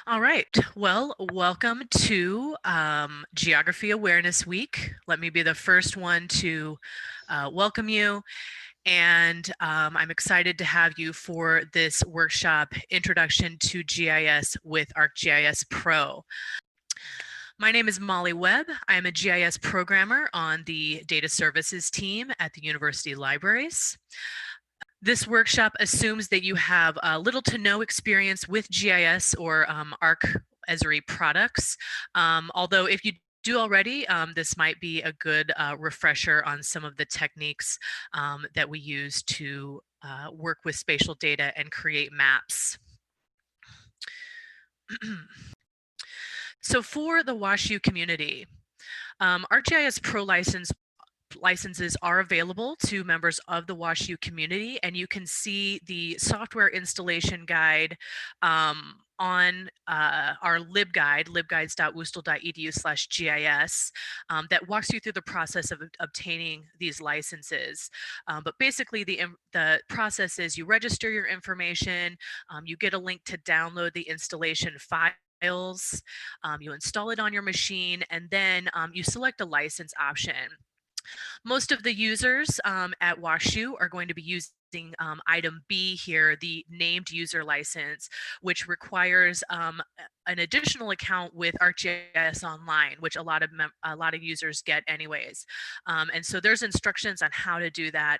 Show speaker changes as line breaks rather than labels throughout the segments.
All right. Well, welcome to Geography Awareness Week. Let me be the first one to welcome you. And I'm excited to have you for this workshop, Introduction to GIS with ArcGIS Pro. My name is Molly Webb. I am a GIS programmer on the Data Services team at the University Libraries. This workshop assumes that you have little to no experience with GIS or ArcGIS products. Although if you do already, this might be a good refresher on some of the techniques that we use to work with spatial data and create maps. So for the WashU community, ArcGIS Pro licenses are available to members of the WashU community, and you can see the software installation guide on our libguide, libguides.wustl.edu/GIS, that walks you through the process of obtaining these licenses. But basically, the process is you register your information, you get a link to download the installation files, you install it on your machine, and then you select a license option. Most of the users at WashU are going to be using item B here, the named user license, which requires an additional account with ArcGIS Online, which a lot of users get anyways. And so there's instructions on how to do that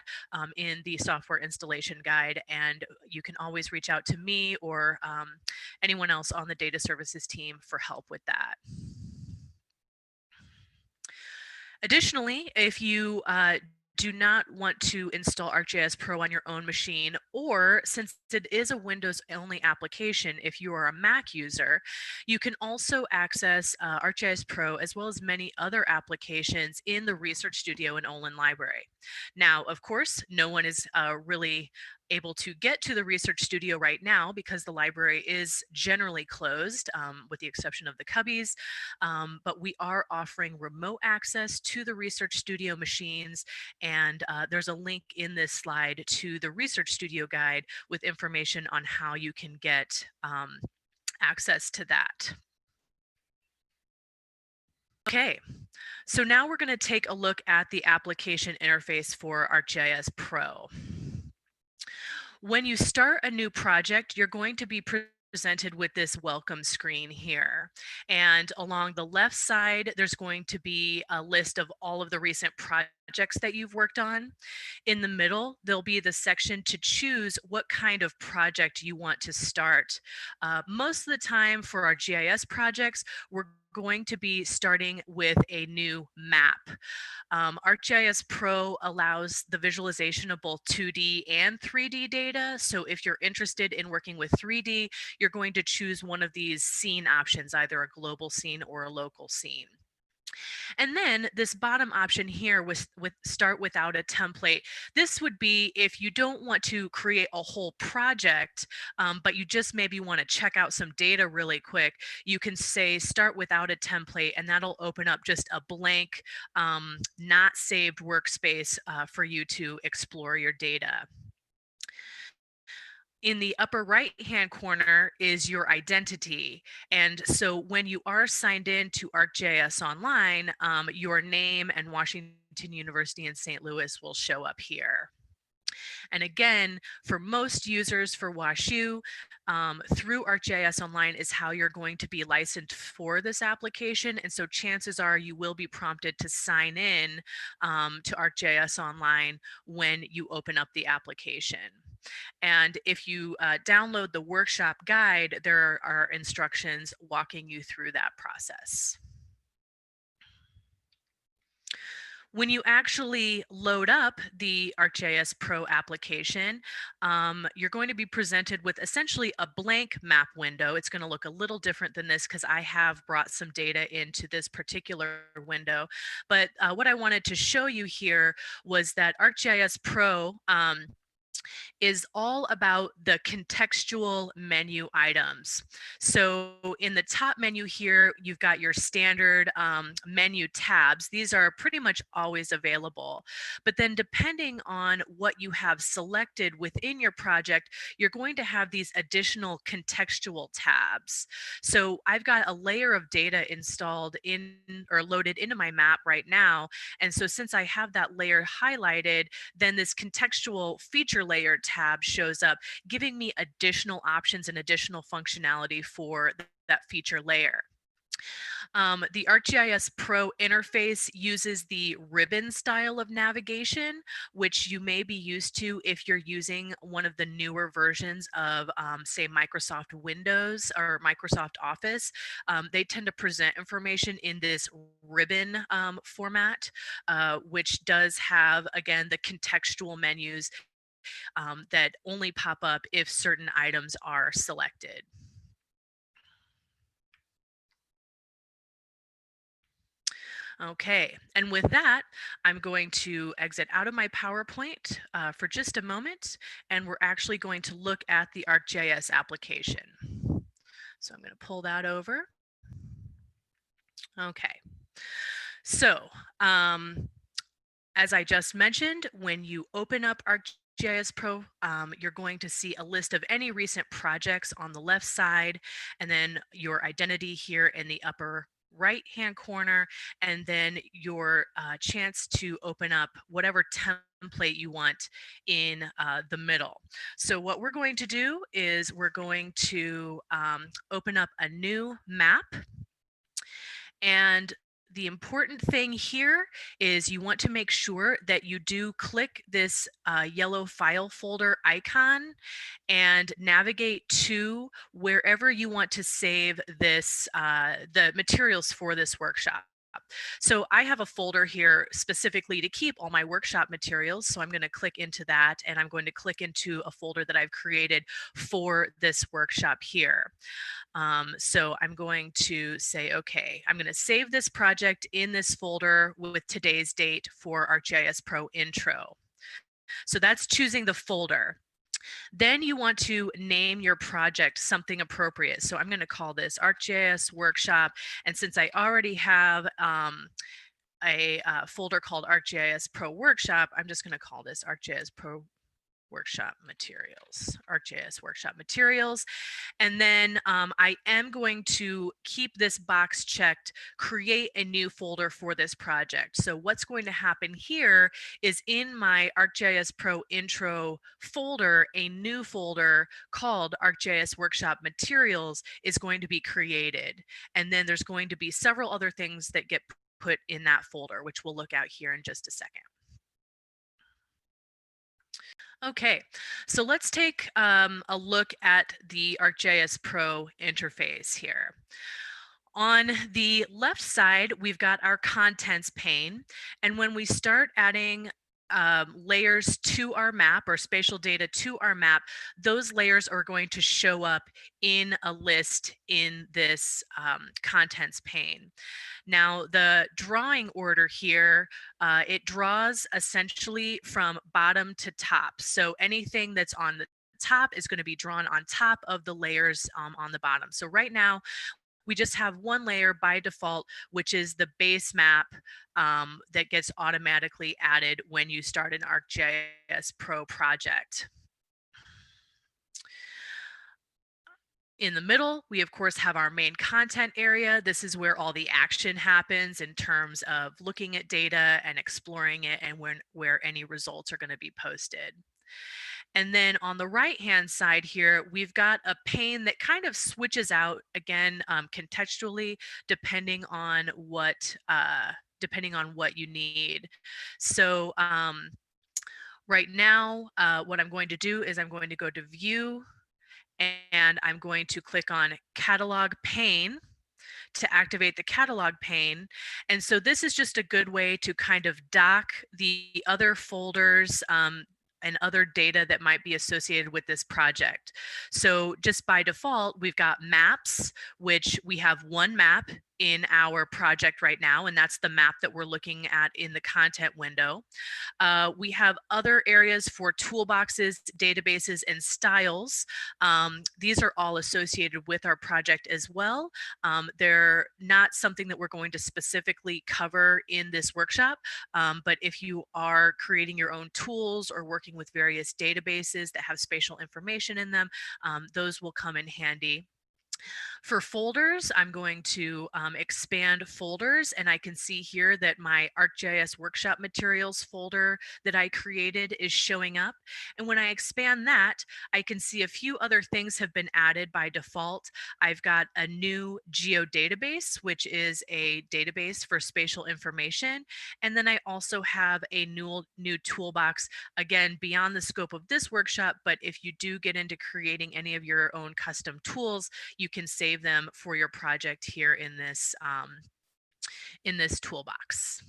in the software installation guide, and you can always reach out to me or anyone else on the data services team for help with that. Additionally, if you do not want to install ArcGIS Pro on your own machine, or since it is a Windows-only application, if you are a Mac user, you can also access ArcGIS Pro as well as many other applications in the Research Studio in Olin Library. Now, of course, no one is really able to get to the Research Studio right now because the library is generally closed, with the exception of the cubbies, but we are offering remote access to the Research Studio machines, and there's a link in this slide to the Research Studio guide with information on how you can get access to that. Okay, so now we're going to take a look at the application interface for ArcGIS Pro. When you start a new project, you're going to be presented with this welcome screen here. And along the left side, there's going to be a list of all of the recent projects that you've worked on. In the middle, there'll be the section to choose what kind of project you want to start. Most of the time for our GIS projects, we're going to be starting with a new map. ArcGIS Pro allows the visualization of both 2D and 3D data. So if you're interested in working with 3D, you're going to choose one of these scene options, either a global scene or a local scene. And then this bottom option here with start without a template. This would be if you don't want to create a whole project, but you just maybe want to check out some data really quick. You can say start without a template, and that'll open up just a blank, not saved workspace for you to explore your data. In the upper right hand corner is your identity. And so when you are signed in to ArcGIS Online, your name and Washington University in St. Louis will show up here. And again, for most users for WashU, through ArcGIS Online is how you're going to be licensed for this application. And so chances are you will be prompted to sign in to ArcGIS Online when you open up the application. And if you download the workshop guide, there are instructions walking you through that process. When you actually load up the ArcGIS Pro application, you're going to be presented with essentially a blank map window. It's going to look a little different than this because I have brought some data into this particular window. But what I wanted to show you here was that ArcGIS Pro is all about the contextual menu items. So in the top menu here, you've got your standard menu tabs. These are pretty much always available. But then depending on what you have selected within your project, you're going to have these additional contextual tabs. So I've got a layer of data installed in or loaded into my map right now. And so since I have that layer highlighted, then this contextual feature layer tab shows up, giving me additional options and additional functionality for that feature layer. The ArcGIS Pro interface uses the ribbon style of navigation, which you may be used to if you're using one of the newer versions of, say, Microsoft Windows or Microsoft Office. They tend to present information in this ribbon format, which does have, again, the contextual menus that only pop up if certain items are selected. Okay, and with that, I'm going to exit out of my PowerPoint for just a moment, and we're actually going to look at the ArcGIS application. So I'm going to pull that over. Okay, so as I just mentioned, when you open up ArcGIS Pro, you're going to see a list of any recent projects on the left side, and then your identity here in the upper right hand corner, and then your chance to open up whatever template you want in the middle. So what we're going to do is we're going to open up a new map, and the important thing here is you want to make sure that you do click this yellow file folder icon and navigate to wherever you want to save this, the materials for this workshop. So I have a folder here specifically to keep all my workshop materials. So I'm going to click into that, and I'm going to click into a folder that I've created for this workshop here. So I'm going to say, okay, I'm going to save this project in this folder with today's date for ArcGIS Pro Intro. So that's choosing the folder. Then you want to name your project something appropriate. So I'm going to call this ArcGIS Workshop. And since I already have a folder called ArcGIS Pro Workshop, I'm just going to call this ArcGIS Pro Workshop Materials, ArcGIS Workshop Materials. And then I am going to keep this box checked, create a new folder for this project. So what's going to happen here is in my ArcGIS Pro Intro folder, a new folder called ArcGIS Workshop Materials is going to be created. And then there's going to be several other things that get put in that folder, which we'll look at here in just a second. Okay, so let's take a look at the ArcGIS Pro interface here. On the left side, we've got our contents pane. And when we start adding layers to our map or spatial data to our map, those layers are going to show up in a list in this contents pane. Now, the drawing order here, it draws essentially from bottom to top. So anything that's on the top is going to be drawn on top of the layers on the bottom. So right now, we just have one layer by default, which is the base map that gets automatically added when you start an ArcGIS Pro project. In the middle, we of course have our main content area. This is where all the action happens in terms of looking at data and exploring it, and where any results are going to be posted. And then on the right-hand side here, we've got a pane that kind of switches out again contextually, depending on what you need. So right now, what I'm going to do is I'm going to go to View, and I'm going to click on Catalog Pane to activate the catalog pane. And so this is just a good way to kind of dock the other folders and other data that might be associated with this project. So just by default, we've got maps, which we have one map in our project right now, and that's the map that we're looking at in the content window. We have other areas for toolboxes, databases, and styles. These are all associated with our project as well. They're not something that we're going to specifically cover in this workshop, but if you are creating your own tools or working with various databases that have spatial information in them, those will come in handy. For folders, I'm going to expand folders, and I can see here that my ArcGIS workshop materials folder that I created is showing up. And when I expand that, I can see a few other things have been added by default. I've got a new geodatabase, which is a database for spatial information. And then I also have a new toolbox, again, beyond the scope of this workshop, but if you do get into creating any of your own custom tools, you can save them for your project here in this toolbox.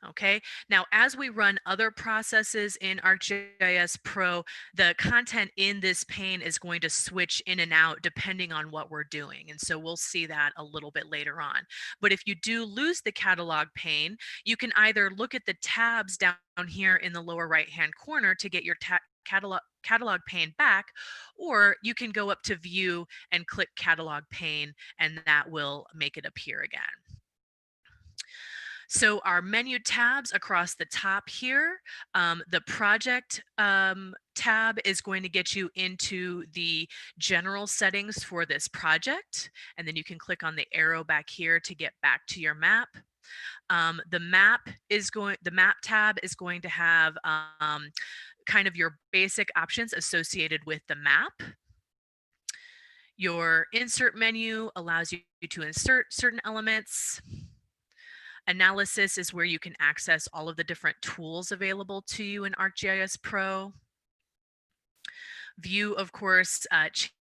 Okay, now as we run other processes in ArcGIS Pro, the content in this pane is going to switch in and out depending on what we're doing. And so we'll see that a little bit later on. But if you do lose the catalog pane, you can either look at the tabs down here in the lower right-hand corner to get your catalog pane back, or you can go up to view and click catalog pane, and that will make it appear again. So our menu tabs across the top here, the project tab is going to get you into the general settings for this project. And then you can click on the arrow back here to get back to your map. The map tab is going to have kind of your basic options associated with the map. Your insert menu allows you to insert certain elements. Analysis is where you can access all of the different tools available to you in ArcGIS Pro. View, of course,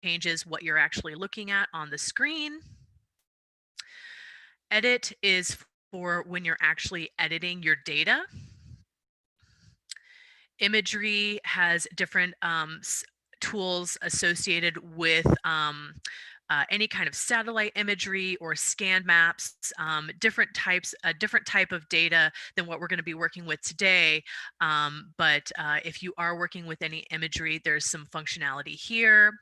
changes what you're actually looking at on the screen. Edit is for when you're actually editing your data. Imagery has different tools associated with any kind of satellite imagery or scan maps, different type of data than what we're going to be working with today. But if you are working with any imagery, there's some functionality here.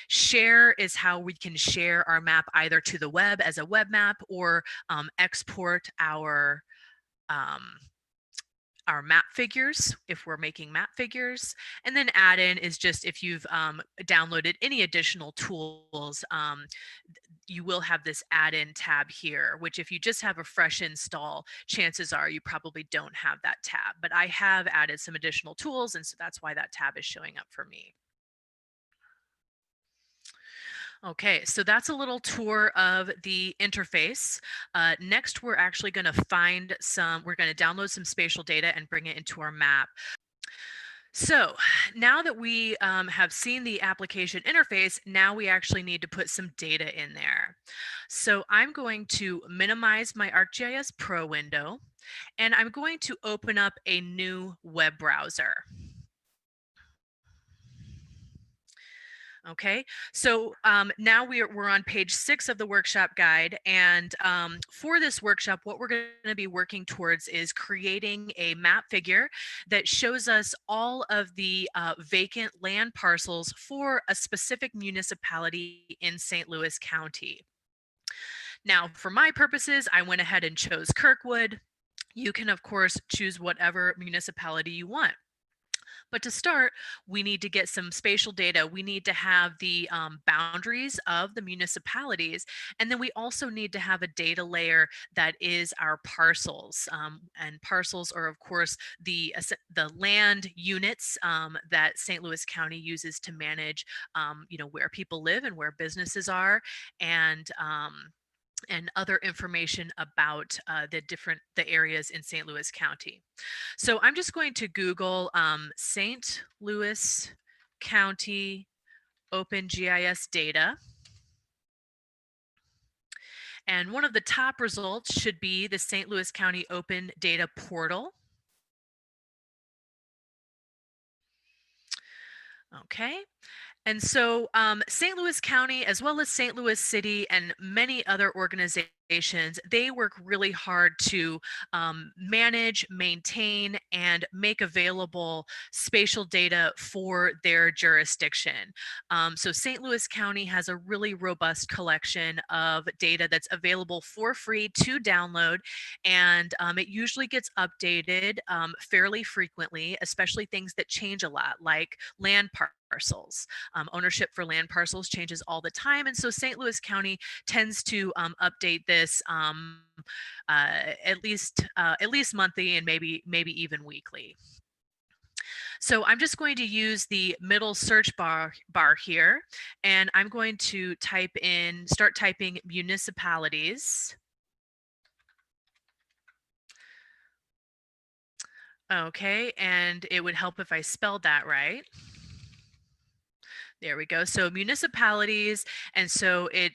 Share is how we can share our map either to the web as a web map or export our map figures if we're making map figures. And then add in is just if you've downloaded any additional tools, you will have this add-in tab here, which if you just have a fresh install, chances are you probably don't have that tab. But I have added some additional tools, and so that's why that tab is showing up for me. Okay, so that's a little tour of the interface. Next, we're actually going to we're going to download some spatial data and bring it into our map. So now that we have seen the application interface, now we actually need to put some data in there. So I'm going to minimize my ArcGIS Pro window, and I'm going to open up a new web browser. Okay, so now we're on page 6 of the workshop guide, and for this workshop, what we're going to be working towards is creating a map figure that shows us all of the vacant land parcels for a specific municipality in St. Louis County. Now, for my purposes, I went ahead and chose Kirkwood. You can, of course, choose whatever municipality you want. But to start, we need to get some spatial data. We need to have the boundaries of the municipalities. And then we also need to have a data layer that is our parcels. And parcels are, of course, the land units that St. Louis County uses to manage, where people live and where businesses are. And other information about the areas in St. Louis County. So I'm just going to Google St. Louis County OpenGIS data. And one of the top results should be the St. Louis County Open Data Portal. Okay. And so St. Louis County, as well as St. Louis City and many other organizations, they work really hard to manage, maintain, and make available spatial data for their jurisdiction. So St. Louis County has a really robust collection of data that's available for free to download, and it usually gets updated fairly frequently, especially things that change a lot, like land parcels. Ownership for land parcels changes all the time, and so St. Louis County tends to update this at least monthly and maybe even weekly. So I'm just going to use the middle search bar here, and I'm going to start typing municipalities. Okay, and it would help if I spelled that right. There we go. So municipalities, and so it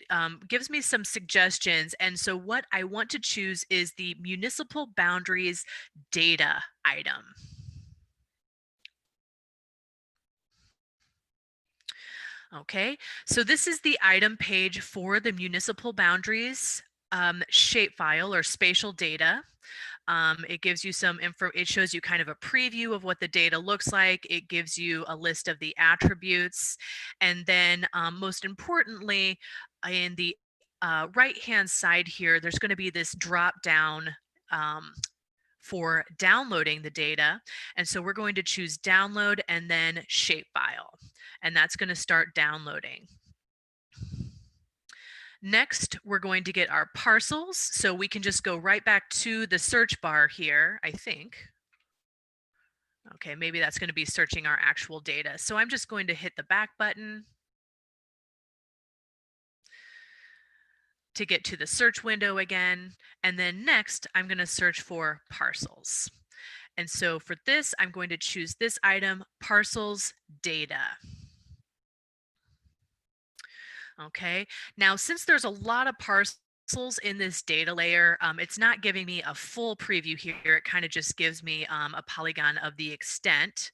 gives me some suggestions. And so what I want to choose is the municipal boundaries data item. Okay, so this is the item page for the municipal boundaries shapefile or spatial data. It gives you some info, it shows you kind of a preview of what the data looks like. It gives you a list of the attributes. And then most importantly, in the right-hand side here, there's going to be this drop down um, for downloading the data. And so we're going to choose download and then shapefile. And that's going to start downloading. Next, we're going to get our parcels. So we can just go right back to the search bar here, I think. Okay, maybe that's going to be searching our actual data. So I'm just going to hit the back button to get to the search window again. And then next, I'm going to search for parcels. And so for this, I'm going to choose this item, parcels data. Okay, now since there's a lot of parcels in this data layer, it's not giving me a full preview here. It kind of just gives me a polygon of the extent.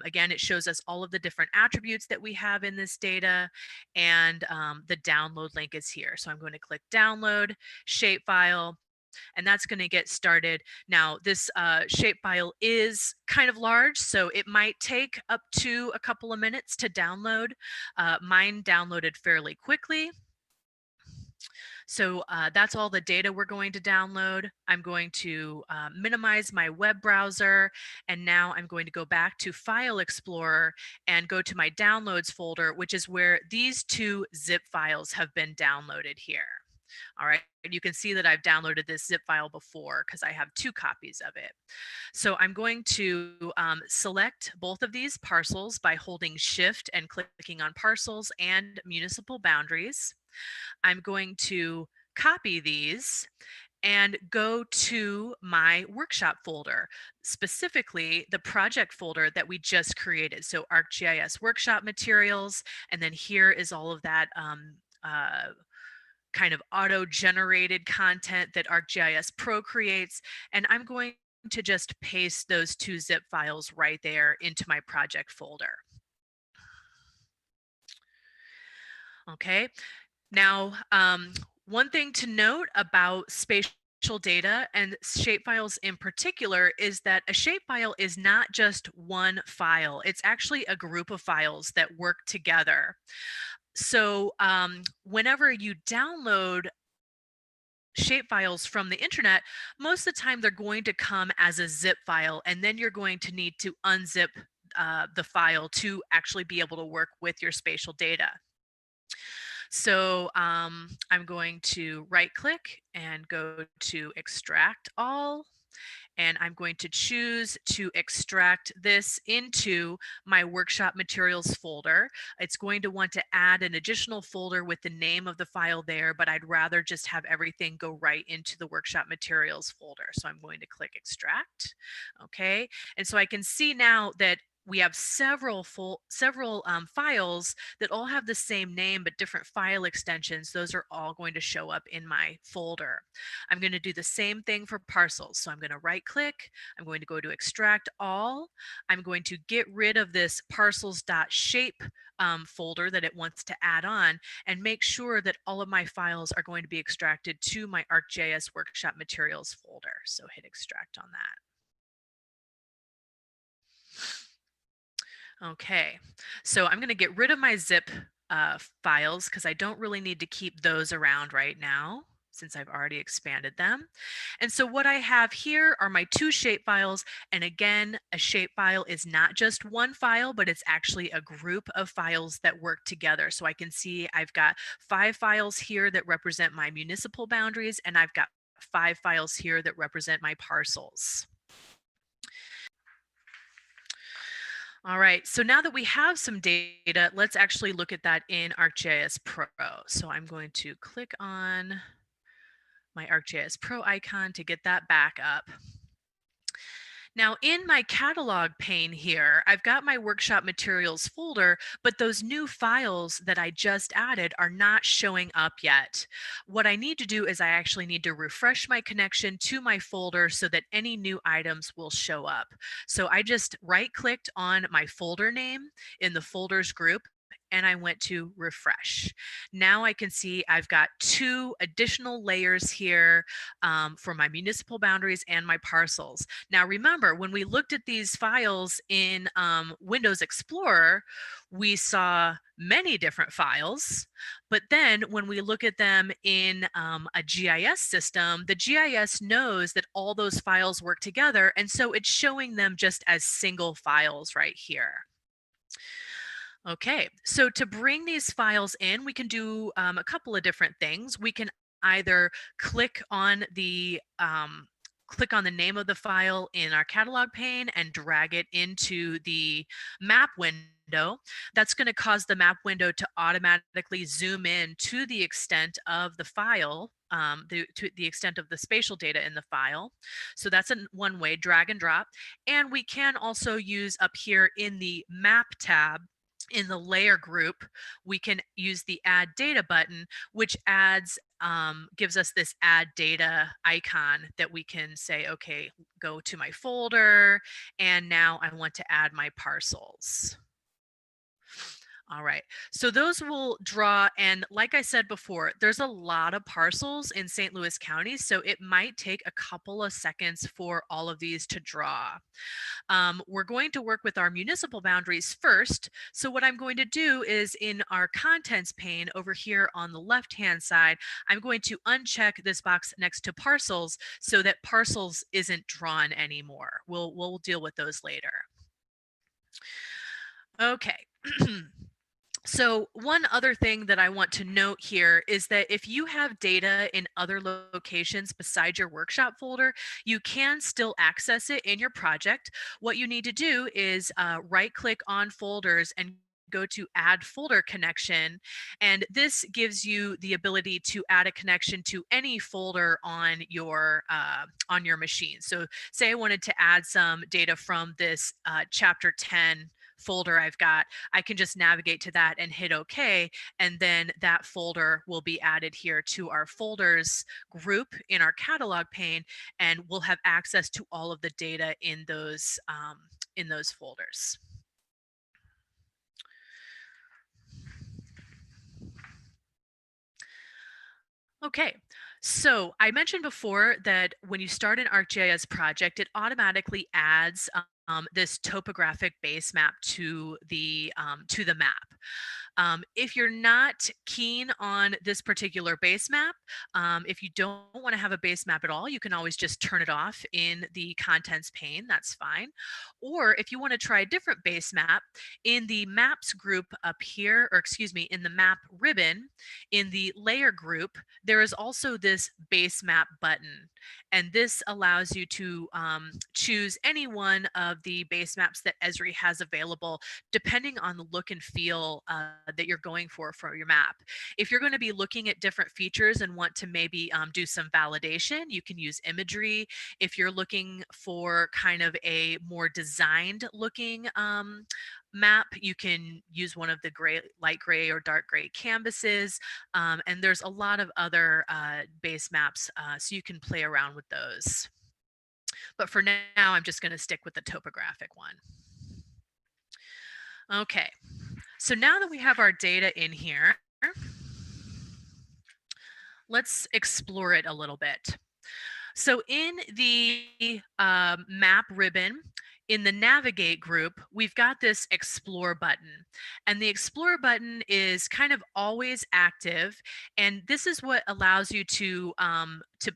Again, it shows us all of the different attributes that we have in this data, and the download link is here. So I'm going to click download, shapefile, and that's going to get started. Now, this shapefile is kind of large, so it might take up to a couple of minutes to download. Mine downloaded fairly quickly. So that's all the data we're going to download. I'm going to minimize my web browser, and now I'm going to go back to File Explorer and go to my Downloads folder, which is where these two zip files have been downloaded here. All right, and you can see that I've downloaded this zip file before because I have 2 copies of it. So I'm going to select both of these parcels by holding Shift and clicking on parcels and municipal boundaries. I'm going to copy these and go to my workshop folder, specifically the project folder that we just created. So ArcGIS workshop materials, and then here is all of that kind of auto-generated content that ArcGIS Pro creates. And I'm going to just paste those 2 zip files right there into my project folder. Okay, now one thing to note about spatial data and shapefiles in particular is that a shapefile is not just one file. It's actually a group of files that work together. So whenever you download shapefiles from the internet, most of the time they're going to come as a zip file, and then you're going to need to unzip the file to actually be able to work with your spatial data. So I'm going to right click and go to extract all. And I'm going to choose to extract this into my workshop materials folder. It's going to want to add an additional folder with the name of the file there, but I'd rather just have everything go right into the workshop materials folder. So I'm going to click extract. Okay. And so I can see now that we have several files that all have the same name but different file extensions. Those are all going to show up in my folder. I'm going to do the same thing for parcels. So I'm going to right click, I'm going to go to extract all, I'm going to get rid of this parcels.shape folder that it wants to add on, and make sure that all of my files are going to be extracted to my ArcGIS workshop materials folder. So hit extract on that. Okay, so I'm going to get rid of my zip files because I don't really need to keep those around right now since I've already expanded them. And so what I have here are my two shape files. And again, a shape file is not just one file, but it's actually a group of files that work together. So I can see I've got 5 files here that represent my municipal boundaries, and I've got 5 files here that represent my parcels. All right, so now that we have some data, let's actually look at that in ArcGIS Pro. So I'm going to click on my ArcGIS Pro icon to get that back up. Now in my catalog pane here, I've got my workshop materials folder, but those new files that I just added are not showing up yet. What I need to do is I actually need to refresh my connection to my folder so that any new items will show up. So I just right clicked on my folder name in the folders group, and I went to refresh. Now I can see I've got 2 additional layers here for my municipal boundaries and my parcels. Now remember, when we looked at these files in Windows Explorer, we saw many different files, but then when we look at them in a GIS system, the GIS knows that all those files work together, and so it's showing them just as single files right here. Okay, so to bring these files in, we can do a couple of different things. We can either click on the name of the file in our catalog pane and drag it into the map window. That's going to cause the map window to automatically zoom in to the extent of the file, to the extent of the spatial data in the file. So that's one way, drag and drop. And we can also use up here in the map tab in the layer group, we can use the add data button, which gives us this add data icon that we can say, okay, go to my folder, and now I want to add my parcels. All right, so those will draw, and like I said before, there's a lot of parcels in St. Louis County, so it might take a couple of seconds for all of these to draw. We're going to work with our municipal boundaries first. So what I'm going to do is in our contents pane over here on the left-hand side, I'm going to uncheck this box next to parcels so that parcels isn't drawn anymore. We'll deal with those later. Okay. So one other thing that I want to note here is that if you have data in other locations besides your workshop folder, you can still access it in your project. What you need to do is right click on folders and go to add folder connection, and this gives you the ability to add a connection to any folder on your machine. So say I wanted to add some data from this chapter 10 folder I've got, I can just navigate to that and hit OK, and then that folder will be added here to our folders group in our catalog pane, and we'll have access to all of the data in those folders. Okay, so I mentioned before that when you start an ArcGIS project, it automatically adds this topographic base map to the map. If you're not keen on this particular base map, if you don't want to have a base map at all, you can always just turn it off in the contents pane. That's fine. Or if you want to try a different base map, in the maps group up here, or excuse me, in the map ribbon, in the layer group, there is also this base map button. And this allows you to choose any one of the base maps that Esri has available, depending on the look and feel that you're going for your map. If you're going to be looking at different features and want to maybe do some validation, you can use imagery. If you're looking for kind of a more designed looking map, you can use one of the light gray or dark gray canvases. And there's a lot of other base maps, so you can play around with those. But for now, I'm just going to stick with the topographic one. Okay, so now that we have our data in here, let's explore it a little bit. So in the map ribbon, in the navigate group, we've got this explore button, and the explore button is kind of always active, and this is what allows you to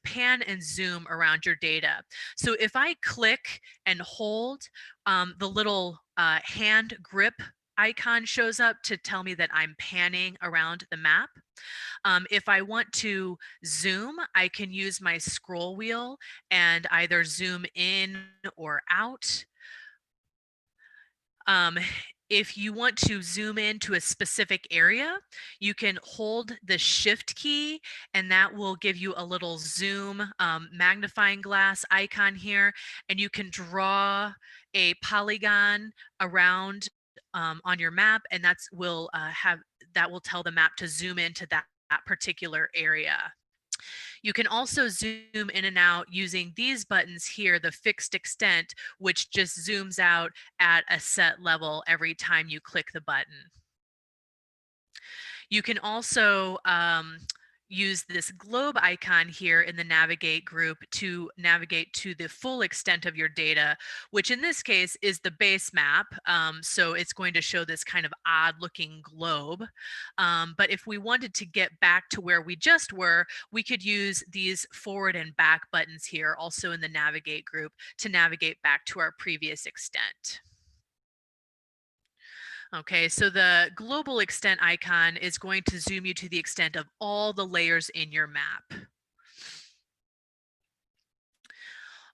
pan and zoom around your data. So if I click and hold, the little hand grip icon shows up to tell me that I'm panning around the map. If I want to zoom, I can use my scroll wheel and either zoom in or out. Um, if you want to zoom into a specific area, you can hold the shift key and that will give you a little zoom magnifying glass icon here, and you can draw a polygon around on your map, and that will tell the map to zoom into that particular area. You can also zoom in and out using these buttons here, the fixed extent, which just zooms out at a set level every time you click the button. You can also use this globe icon here in the navigate group to navigate to the full extent of your data, which in this case is the base map. So it's going to show this kind of odd looking globe. But if we wanted to get back to where we just were, we could use these forward and back buttons here also in the navigate group to navigate back to our previous extent. Okay, so the global extent icon is going to zoom you to the extent of all the layers in your map.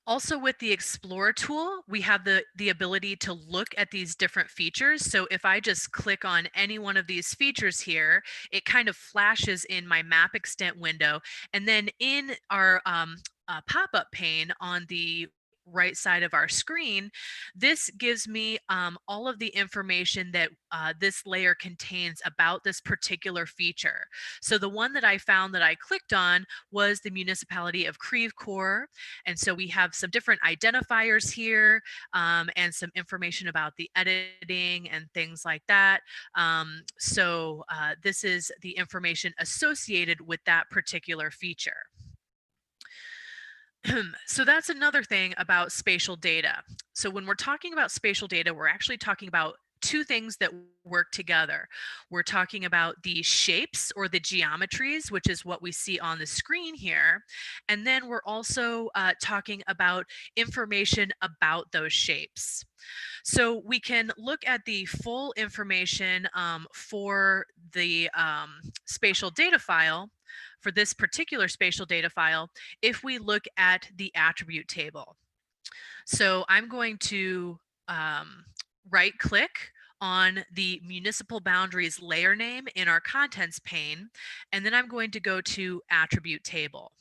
Also with the Explore tool, we have the ability to look at these different features. So if I just click on any one of these features here, it kind of flashes in my map extent window. And then in our pop-up pane on the right side of our screen, this gives me all of the information that this layer contains about this particular feature. So the one that I found that I clicked on was the municipality of Creve Coeur. And so we have some different identifiers here and some information about the editing and things like that. This is the information associated with that particular feature. So that's another thing about spatial data. So when we're talking about spatial data, we're actually talking about two things that work together. We're talking about the shapes or the geometries, which is what we see on the screen here. And then we're also talking about information about those shapes. So we can look at the full information for the spatial data file, for this particular spatial data file, if we look at the attribute table. So I'm going to right click on the municipal boundaries layer name in our contents pane, and then I'm going to go to attribute table.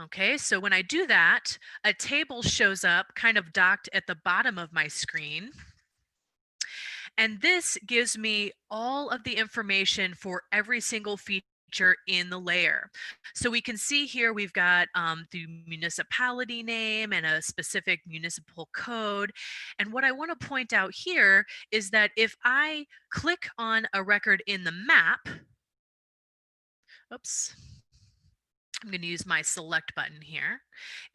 Okay, so when I do that, a table shows up kind of docked at the bottom of my screen. And this gives me all of the information for every single feature in the layer. So we can see here we've got the municipality name and a specific municipal code. And what I want to point out here is that if I click on a record in the map, oops, I'm going to use my select button here.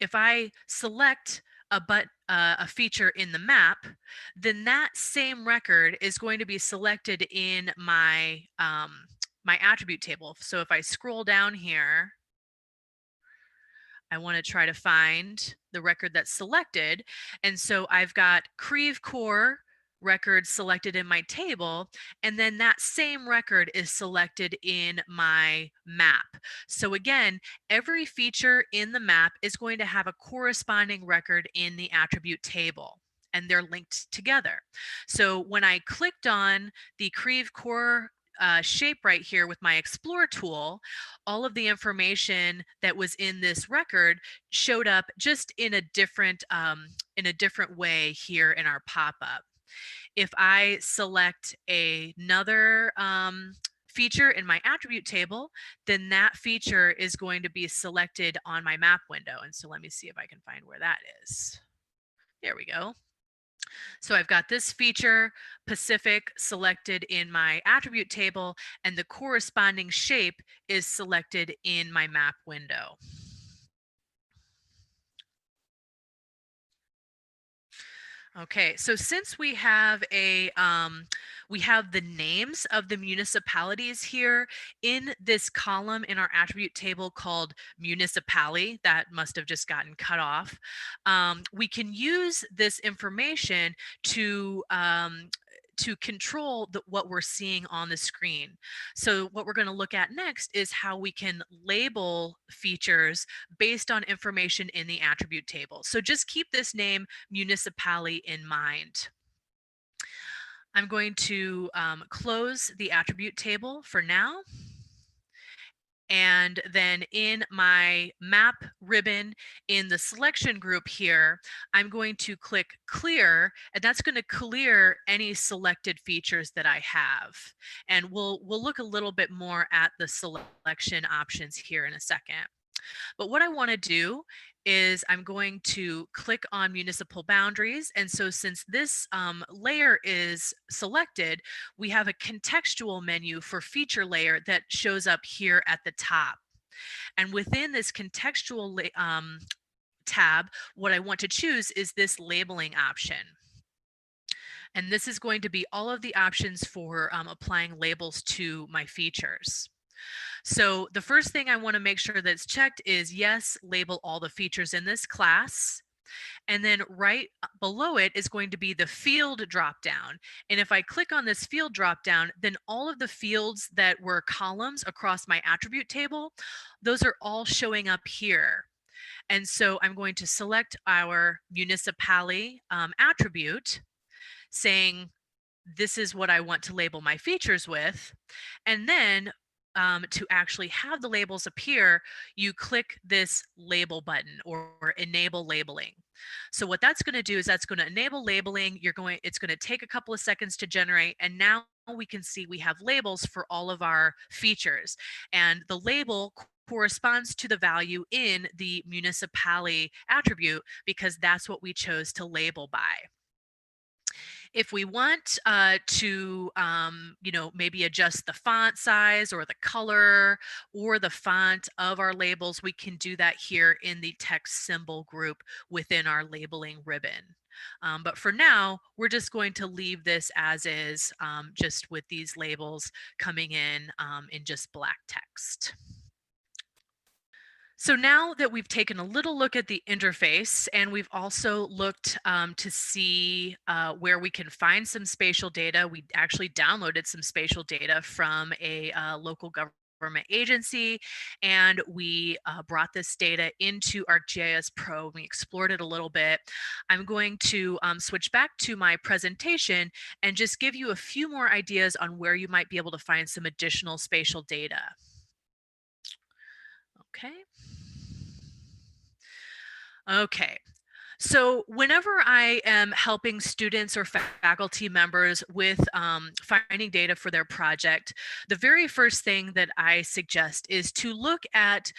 If I select a feature in the map, then that same record is going to be selected in my my attribute table. So if I scroll down here, I want to try to find the record that's selected. And so I've got Creve Coeur record selected in my table, and then that same record is selected in my map. So again, every feature in the map is going to have a corresponding record in the attribute table, and they're linked together. So when I clicked on the Creve core shape right here with my Explore tool, all of the information that was in this record showed up just in a different way here in our pop-up. If I select another feature in my attribute table, then that feature is going to be selected on my map window. And so let me see if I can find where that is. There we go. So I've got this feature, Pacific, selected in my attribute table, and the corresponding shape is selected in my map window. Okay, so since we have we have the names of the municipalities here in this column in our attribute table called municipality, that must have just gotten cut off. We can use this information to control what we're seeing on the screen. So what we're going to look at next is how we can label features based on information in the attribute table. So just keep this name municipality in mind. I'm going to close the attribute table for now. And then in my map ribbon in the selection group here, I'm going to click clear, and that's going to clear any selected features that I have. And we'll look a little bit more at the selection options here in a second. But what I want to do is I'm going to click on municipal boundaries. And so since this layer is selected, we have a contextual menu for feature layer that shows up here at the top. And within this contextual tab, what I want to choose is this labeling option. And this is going to be all of the options for applying labels to my features. So the first thing I want to make sure that's checked is yes, label all the features in this class. And then right below it is going to be the field dropdown. And if I click on this field dropdown, then all of the fields that were columns across my attribute table, those are all showing up here. And so I'm going to select our municipality attribute, saying this is what I want to label my features with. And then to actually have the labels appear, you click this label button or enable labeling. So what that's going to do is that's going to enable labeling. It's going to take a couple of seconds to generate, and now we can see we have labels for all of our features, and the label corresponds to the value in the municipality attribute because that's what we chose to label by. If we want to, maybe adjust the font size or the color or the font of our labels, we can do that here in the text symbol group within our labeling ribbon. But for now, we're just going to leave this as is, just with these labels coming in just black text. So now that we've taken a little look at the interface, and we've also looked to see where we can find some spatial data, we actually downloaded some spatial data from a local government agency, and we brought this data into ArcGIS Pro. We explored it a little bit. I'm going to switch back to my presentation and just give you a few more ideas on where you might be able to find some additional spatial data. Okay. Okay. So whenever I am helping students or faculty members with finding data for their project, the very first thing that I suggest is to look at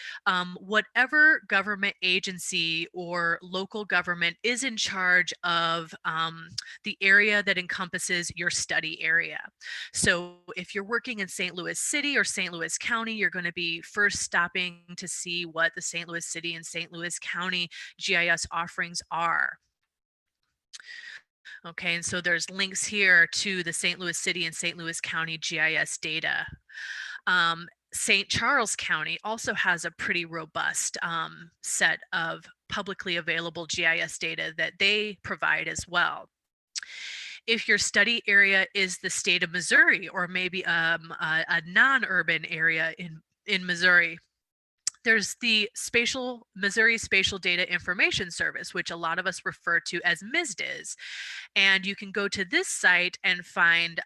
whatever government agency or local government is in charge of the area that encompasses your study area. So if you're working in St. Louis City or St. Louis County, you're going to be first stopping to see what the St. Louis City and St. Louis County GIS offerings are. Okay, and so there's links here to the St. Louis City and St. Louis County GIS data. St. Charles County also has a pretty robust set of publicly available GIS data that they provide as well. If your study area is the state of Missouri, or maybe a non-urban area in Missouri, there's the Missouri Spatial Data Information Service, which a lot of us refer to as MISDIS. And you can go to this site and find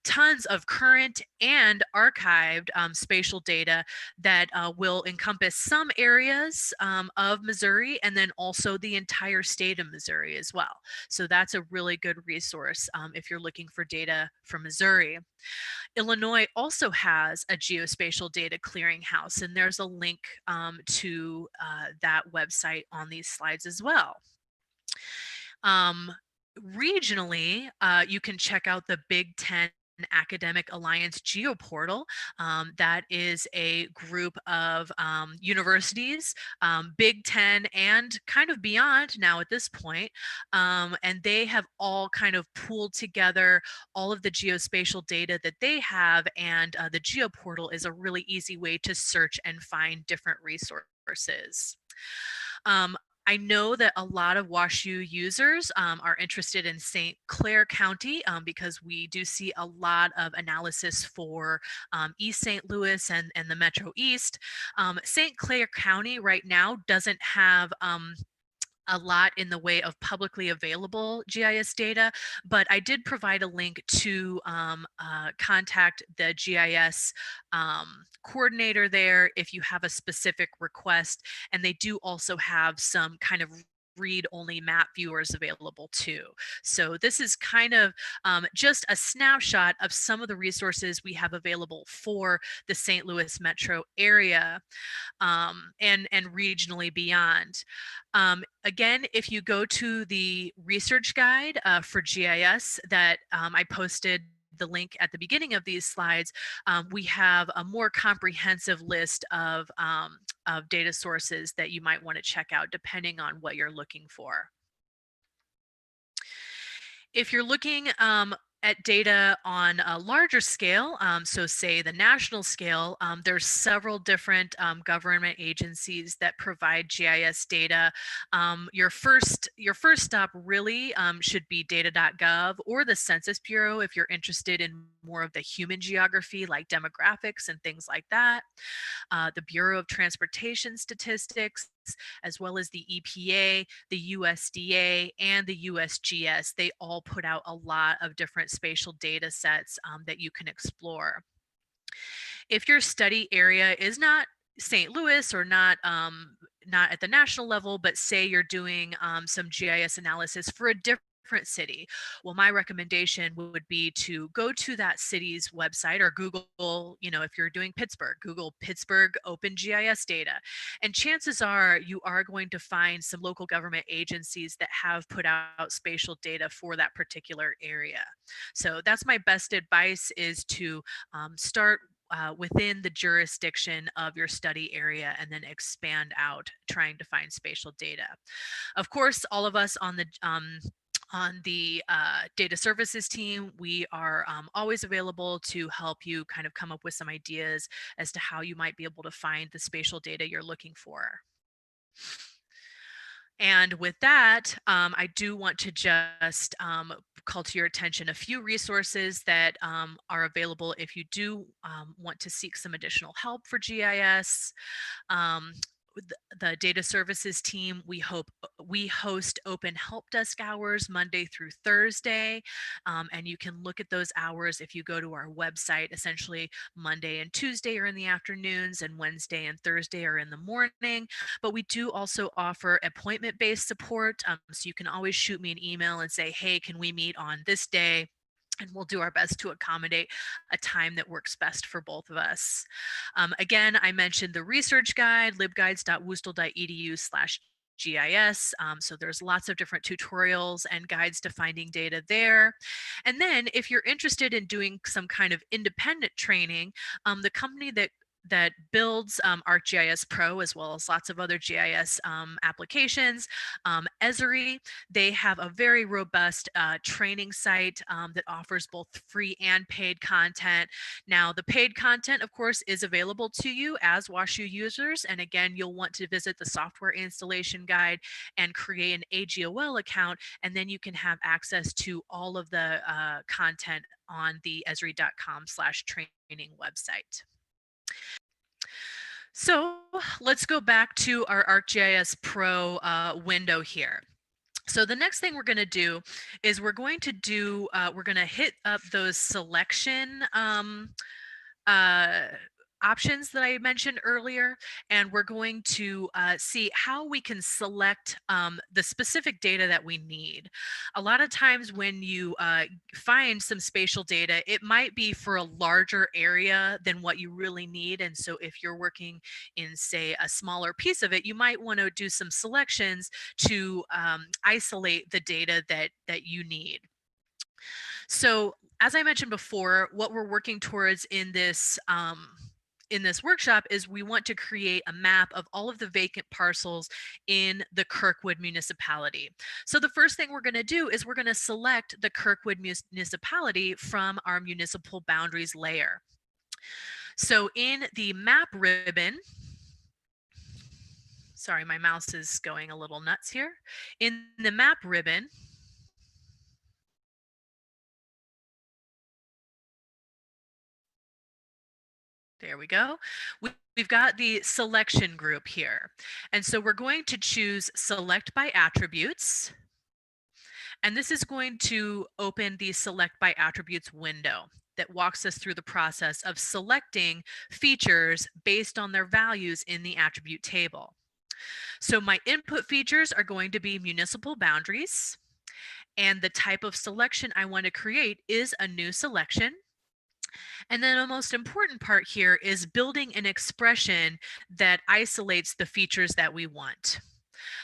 tons of current and archived spatial data that will encompass some areas of Missouri, and then also the entire state of Missouri as well. So that's a really good resource if you're looking for data from Missouri. Illinois also has a geospatial data clearinghouse, and there's a link to that website on these slides as well. Regionally, you can check out the Big Ten Academic Alliance GeoPortal. That is a group of universities, Big Ten and kind of beyond now at this point. And they have all kind of pooled together all of the geospatial data that they have. And the GeoPortal is a really easy way to search and find different resources. I know that a lot of WashU users are interested in St. Clair County because we do see a lot of analysis for East St. Louis and the Metro East. St. Clair County right now doesn't have a lot in the way of publicly available GIS data, but I did provide a link to contact the GIS coordinator there if you have a specific request, and they do also have some kind of read-only map viewers available too. So this is kind of just a snapshot of some of the resources we have available for the St. Louis metro area and regionally beyond. Again, if you go to the research guide for GIS that I posted the link at the beginning of these slides, we have a more comprehensive list of data sources that you might want to check out depending on what you're looking for. If you're looking at data on a larger scale, so say the national scale, there's several different government agencies that provide GIS data. Your first stop really should be data.gov or the Census Bureau if you're interested in more of the human geography like demographics and things like that. The Bureau of Transportation Statistics, as well as the EPA, the USDA, and the USGS. They all put out a lot of different spatial data sets that you can explore. If your study area is not St. Louis or not at the national level, but say you're doing some GIS analysis for a different city, well, my recommendation would be to go to that city's website or Google, if you're doing Pittsburgh, Google Pittsburgh Open GIS data. And chances are you are going to find some local government agencies that have put out spatial data for that particular area. So that's my best advice, is to start within the jurisdiction of your study area and then expand out trying to find spatial data. Of course, all of us on the data services team, we are always available to help you kind of come up with some ideas as to how you might be able to find the spatial data you're looking for. And with that, I do want to just call to your attention a few resources that are available if you do want to seek some additional help for GIS. The data services team, we host open help desk hours Monday through Thursday, and you can look at those hours if you go to our website. Essentially, Monday and Tuesday are in the afternoons, and Wednesday and Thursday are in the morning. But we do also offer appointment-based support, so you can always shoot me an email and say, hey, can we meet on this day? And we'll do our best to accommodate a time that works best for both of us. Again, I mentioned the research guide, libguides.wustl.edu/GIS. So there's lots of different tutorials and guides to finding data there. And then if you're interested in doing some kind of independent training, the company that that builds ArcGIS Pro, as well as lots of other GIS applications. Esri, they have a very robust training site that offers both free and paid content. Now, the paid content, of course, is available to you as WashU users. And again, you'll want to visit the software installation guide and create an AGOL account, and then you can have access to all of the content on the esri.com/training website. So let's go back to our ArcGIS Pro window here. So the next thing we're going to do is we're going to hit up those selection options that I mentioned earlier, and we're going to see how we can select the specific data that we need. A lot of times when you find some spatial data, it might be for a larger area than what you really need. And so if you're working in, say, a smaller piece of it, you might want to do some selections to isolate the data that you need. So as I mentioned before, what we're working towards in this workshop is we want to create a map of all of the vacant parcels in the Kirkwood municipality. So the first thing we're going to do is we're going to select the Kirkwood municipality from our municipal boundaries layer. So in the map ribbon, sorry, my mouse is going a little nuts here. In the map ribbon, there we go. We've got the selection group here. And so we're going to choose select by attributes. And this is going to open the select by attributes window that walks us through the process of selecting features based on their values in the attribute table. So my input features are going to be municipal boundaries. And the type of selection I want to create is a new selection. And then the most important part here is building an expression that isolates the features that we want.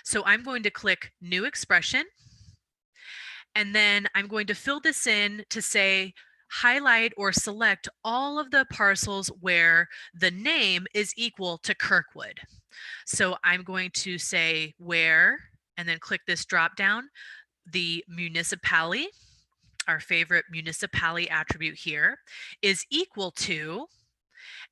So I'm going to click New Expression, and then I'm going to fill this in to say, highlight or select all of the parcels where the name is equal to Kirkwood. So I'm going to say where, and then click this drop down, the municipality, our favorite municipality attribute here, is equal to,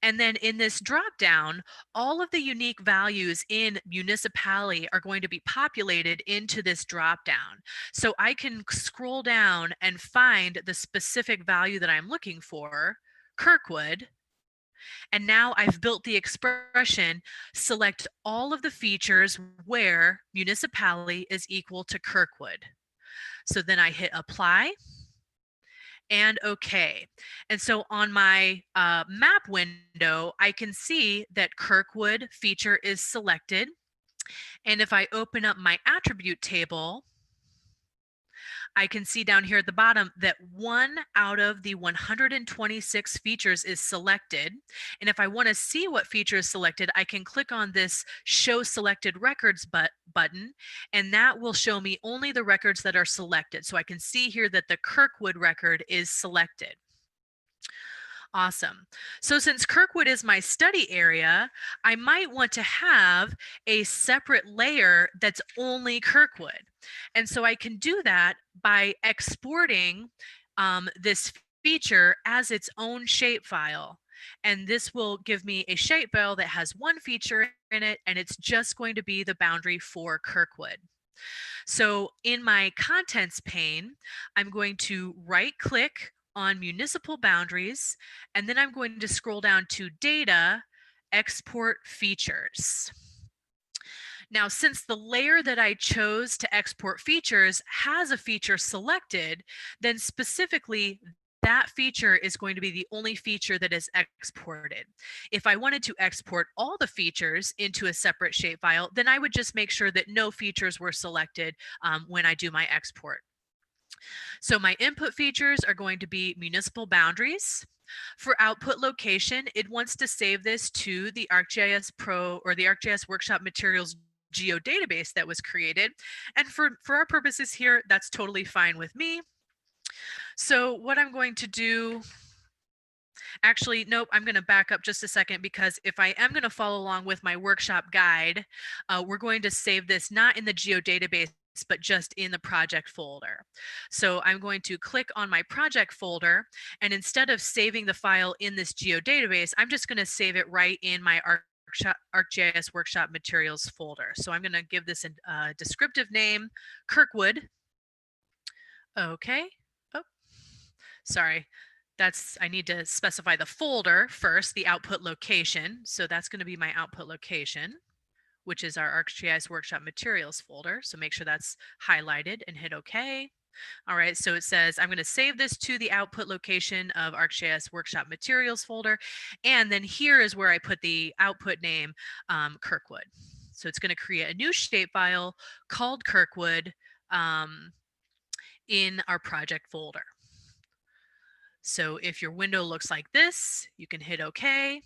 and then in this drop down, all of the unique values in municipality are going to be populated into this drop down. So I can scroll down and find the specific value that I'm looking for, Kirkwood. And now I've built the expression, select all of the features where municipality is equal to Kirkwood. So then I hit apply and OK. And so on my map window, I can see that Kirkwood feature is selected. And if I open up my attribute table, I can see down here at the bottom that 1 out of the 126 features is selected. And if I want to see what feature is selected, I can click on this Show Selected Records button, and that will show me only the records that are selected. So I can see here that the Kirkwood record is selected. Awesome. So since Kirkwood is my study area, I might want to have a separate layer that's only Kirkwood. And so I can do that by exporting this feature as its own shapefile. And this will give me a shapefile that has one feature in it, and it's just going to be the boundary for Kirkwood. So in my contents pane, I'm going to right click on municipal boundaries, and then I'm going to scroll down to data, export features. Now, since the layer that I chose to export features has a feature selected, then specifically that feature is going to be the only feature that is exported. If I wanted to export all the features into a separate shapefile, then I would just make sure that no features were selected when I do my export. So my input features are going to be municipal boundaries. For output location, it wants to save this to the ArcGIS Pro or the ArcGIS Workshop Materials geodatabase that was created. And for our purposes here, that's totally fine with me. So what I'm going to do Actually, nope, I'm going to back up just a second, because if I am going to follow along with my workshop guide, we're going to save this not in the geodatabase, but just in the project folder. So I'm going to click on my project folder, and instead of saving the file in this geodatabase, I'm just going to save it right in my ArcGIS workshop materials folder. So I'm going to give this a descriptive name, Kirkwood. Okay. Oh, sorry. I need to specify the folder first, the output location. So that's going to be my output location, which is our ArcGIS workshop materials folder. So make sure that's highlighted and hit OK. All right, so it says I'm going to save this to the output location of ArcGIS workshop materials folder. And then here is where I put the output name, Kirkwood. So it's going to create a new shapefile called Kirkwood in our project folder. So if your window looks like this, you can hit OK.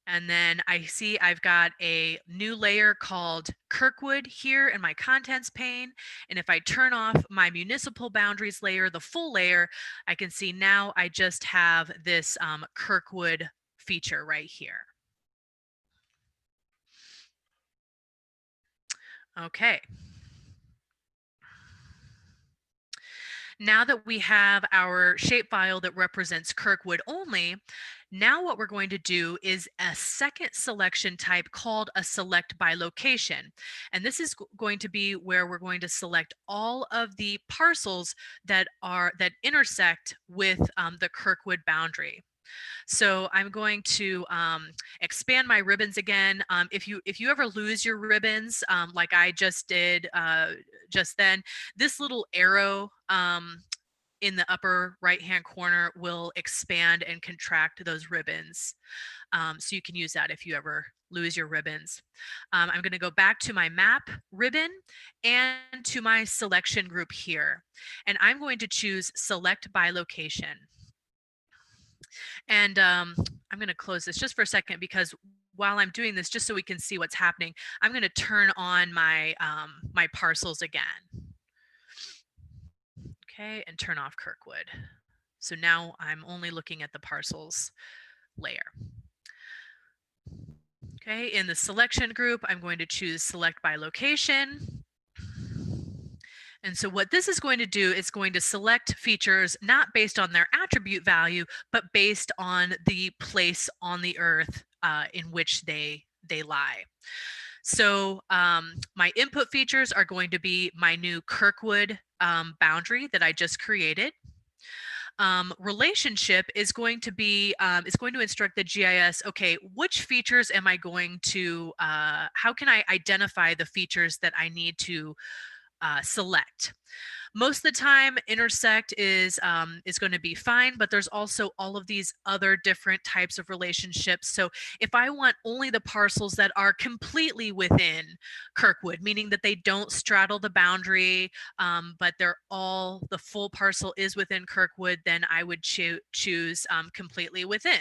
And then I see I've got a new layer called Kirkwood here in my contents pane. And if I turn off my municipal boundaries layer, the full layer, I can see now I just have this Kirkwood feature right here. Okay. Now that we have our shapefile that represents Kirkwood only, now what we're going to do is a second selection type called a select by location. And this is going to be where we're going to select all of the parcels that intersect with the Kirkwood boundary. So I'm going to expand my ribbons again. If you ever lose your ribbons, like I just did just then, this little arrow in the upper right hand corner will expand and contract those ribbons. So you can use that if you ever lose your ribbons. I'm going to go back to my map ribbon and to my selection group here. And I'm going to choose select by location. And I'm going to close this just for a second, because while I'm doing this, just so we can see what's happening, I'm going to turn on my my parcels again. Okay, and turn off Kirkwood. So now I'm only looking at the parcels layer. Okay, in the selection group, I'm going to choose select by location. And so what this is going to do is going to select features not based on their attribute value, but based on the place on the earth in which they lie. So my input features are going to be my new Kirkwood boundary that I just created. Relationship is going to be instruct the GIS, okay, which features am I going to how can I identify the features that I need to select? Most of the time, intersect is going to be fine, but there's also all of these other different types of relationships. So if I want only the parcels that are completely within Kirkwood, meaning that they don't straddle the boundary, but the full parcel is within Kirkwood, then I would choose completely within.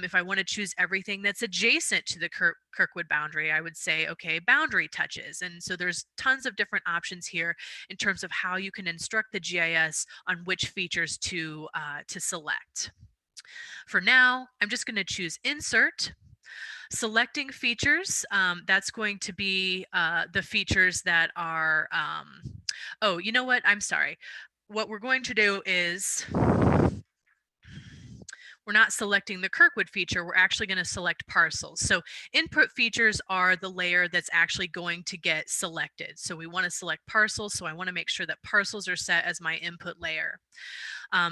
If I want to choose everything that's adjacent to the Kirkwood boundary, I would say, okay, boundary touches. And so there's tons of different options here in terms of how you can instruct the GIS on which features to select. For now, I'm just going to choose insert. Selecting features, that's going to be the features that are, oh, you know what? I'm sorry. What we're going to do is, we're not selecting the Kirkwood feature, we're actually going to select parcels. So input features are the layer that's actually going to get selected. So we want to select parcels, so I want to make sure that parcels are set as my input layer.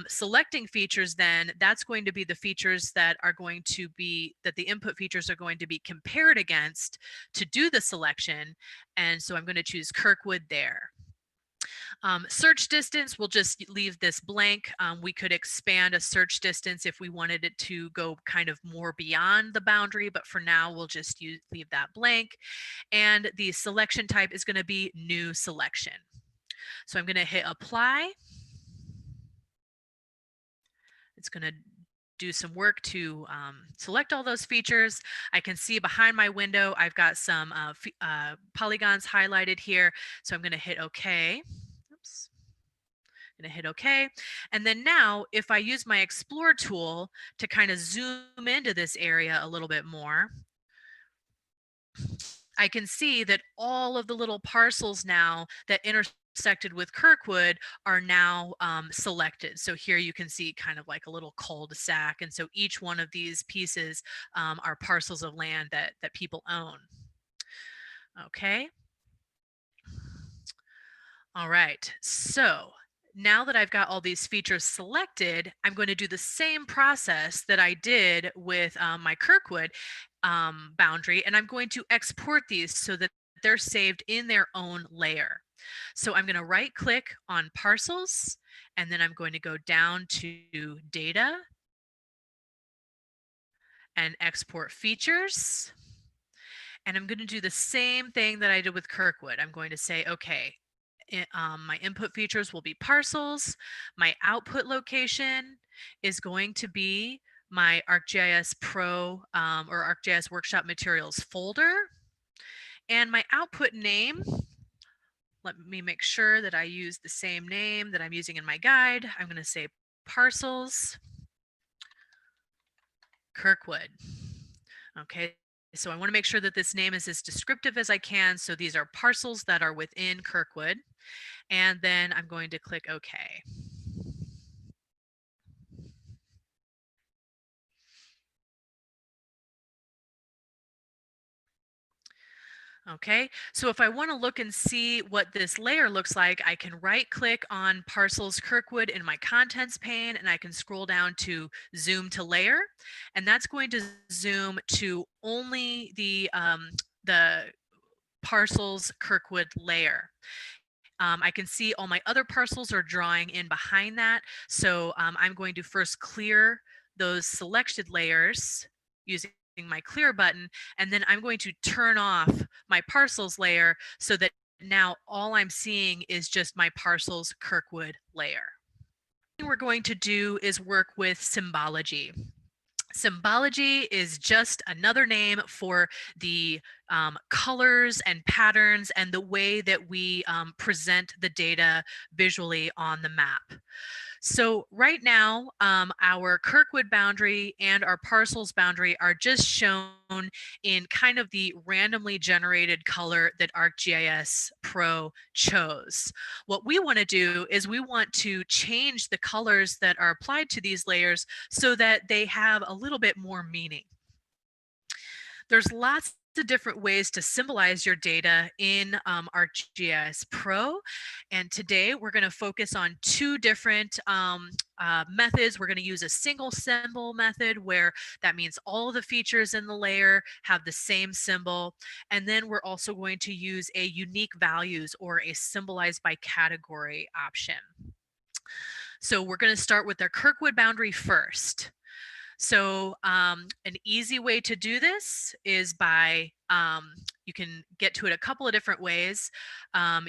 Selecting features, then, that's going to be the features that the input features are going to be compared against to do the selection. And so I'm going to choose Kirkwood there. Search distance, we'll just leave this blank. We could expand a search distance if we wanted it to go kind of more beyond the boundary, but for now we'll just leave that blank. And the selection type is going to be new selection. So I'm going to hit apply. It's going to do some work to select all those features. I can see behind my window, I've got some polygons highlighted here. So I'm going to hit OK. Oops. I'm gonna hit OK. And then now if I use my Explore tool to kind of zoom into this area a little bit more, I can see that all of the little parcels now that intersected with Kirkwood are now selected. So here you can see kind of like a little cul-de-sac. And so each one of these pieces are parcels of land that people own. Okay. All right. So now that I've got all these features selected, I'm going to do the same process that I did with my Kirkwood boundary, and I'm going to export these so that they're saved in their own layer. So I'm going to right click on parcels, and then I'm going to go down to data and export features. And I'm going to do the same thing that I did with Kirkwood. I'm going to say, okay, my input features will be parcels. My output location is going to be my ArcGIS Pro or ArcGIS Workshop Materials folder. And my output name, let me make sure that I use the same name that I'm using in my guide. I'm going to say parcels Kirkwood. Okay, so I want to make sure that this name is as descriptive as I can. So these are parcels that are within Kirkwood. And then I'm going to click OK. Okay, so if I want to look and see what this layer looks like, I can right click on parcels Kirkwood in my contents pane, and I can scroll down to zoom to layer, and that's going to zoom to only the parcels Kirkwood layer. I can see all my other parcels are drawing in behind that. So I'm going to first clear those selected layers using my clear button, and then I'm going to turn off my parcels layer so that now all I'm seeing is just my parcels Kirkwood layer. What we're going to do is work with symbology. Symbology is just another name for the colors and patterns and the way that we present the data visually on the map. So right now, our Kirkwood boundary and our parcels boundary are just shown in kind of the randomly generated color that ArcGIS Pro chose. What we want to do is we want to change the colors that are applied to these layers so that they have a little bit more meaning. There's lots of different ways to symbolize your data in ArcGIS Pro. And today we're going to focus on two different methods. We're going to use a single symbol method where that means all the features in the layer have the same symbol. And then we're also going to use a unique values or a symbolize by category option. So we're going to start with our Kirkwood boundary first. So an easy way to do this is by, you can get to it a couple of different ways.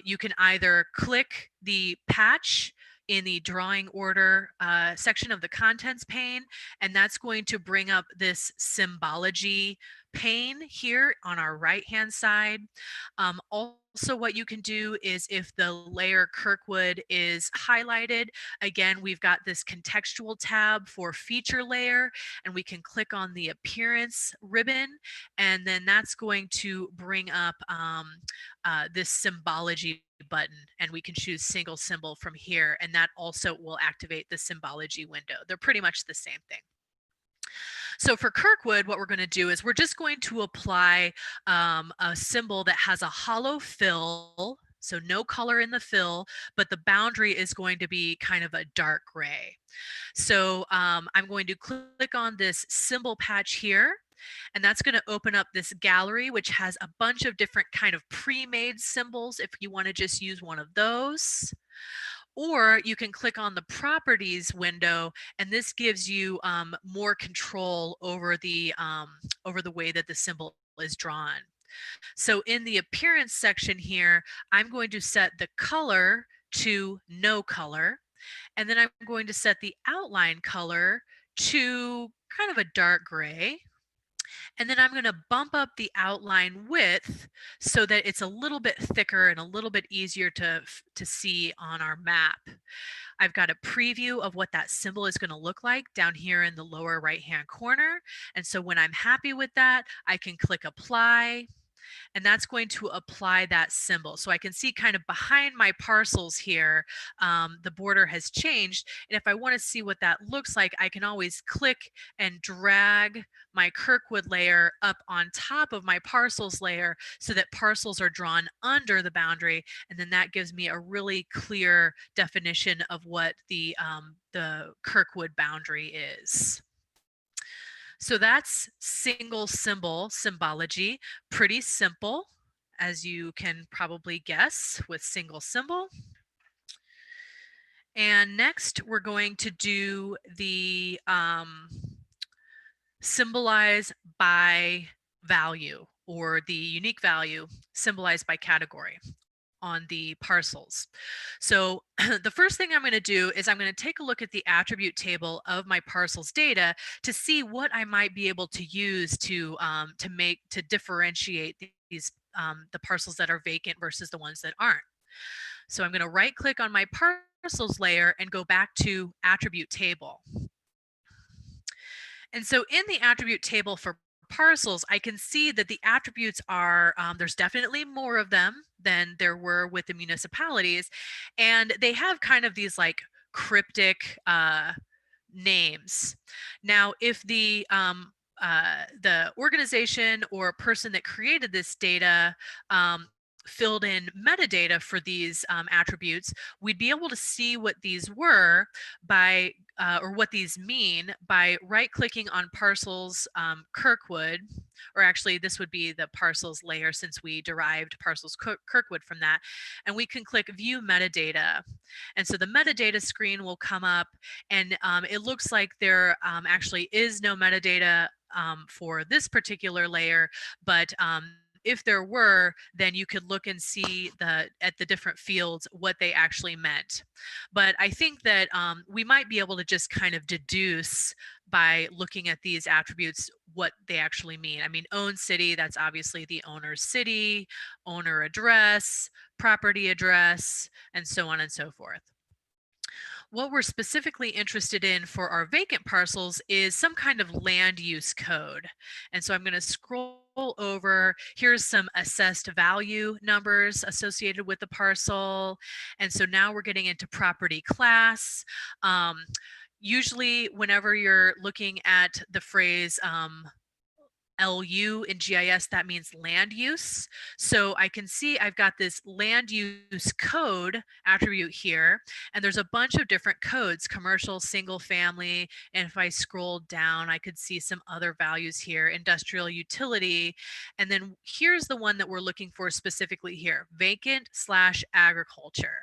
You can either click the patch in the drawing order section of the contents pane, and that's going to bring up this symbology pane here on our right hand side. Also what you can do is if the layer Kirkwood is highlighted, again, we've got this contextual tab for feature layer, and we can click on the appearance ribbon, and then that's going to bring up this symbology button, and we can choose single symbol from here, and that also will activate the symbology window. They're pretty much the same thing. So for Kirkwood, what we're going to do is we're just going to apply a symbol that has a hollow fill, so no color in the fill, but the boundary is going to be kind of a dark gray. So I'm going to click on this symbol patch here, and that's going to open up this gallery, which has a bunch of different kind of pre-made symbols if you want to just use one of those. Or you can click on the properties window, and this gives you more control over the way that the symbol is drawn. So in the appearance section here, I'm going to set the color to no color, and then I'm going to set the outline color to kind of a dark gray. And then I'm going to bump up the outline width so that it's a little bit thicker and a little bit easier to see on our map. I've got a preview of what that symbol is going to look like down here in the lower right hand corner. And so when I'm happy with that, I can click apply, and that's going to apply that symbol. So I can see kind of behind my parcels here, the border has changed. And if I want to see what that looks like, I can always click and drag my Kirkwood layer up on top of my parcels layer so that parcels are drawn under the boundary. And then that gives me a really clear definition of what the Kirkwood boundary is. So that's single symbol symbology. Pretty simple, as you can probably guess, with single symbol. And next, we're going to do the symbolize by value, or the unique value symbolized by category on the parcels. So the first thing I'm going to do is I'm going to take a look at the attribute table of my parcels data to see what I might be able to use to differentiate these the parcels that are vacant versus the ones that aren't. So I'm going to right click on my parcels layer and go back to attribute table. And so in the attribute table for parcels, I can see that the attributes are, there's definitely more of them than there were with the municipalities. And they have kind of these like cryptic names. Now, if the organization or person that created this data filled in metadata for these attributes, we'd be able to see what these were by, or what these mean by right-clicking on parcels Kirkwood, or actually this would be the parcels layer since we derived parcels Kirkwood from that, and we can click view metadata. And so the metadata screen will come up, and it looks like there actually is no metadata for this particular layer, but if there were, then you could look and see at the different fields what they actually meant. But I think that we might be able to just kind of deduce by looking at these attributes what they actually mean. I mean, own city, that's obviously the owner's city, owner address, property address, and so on and so forth. What we're specifically interested in for our vacant parcels is some kind of land use code. And so I'm going to scroll over. Here's some assessed value numbers associated with the parcel. And so now we're getting into property class. Usually whenever you're looking at the phrase LU in GIS, that means land use. So I can see I've got this land use code attribute here, and there's a bunch of different codes, commercial, single family, and if I scroll down, I could see some other values here, industrial utility, and then here's the one that we're looking for specifically here, vacant/agriculture.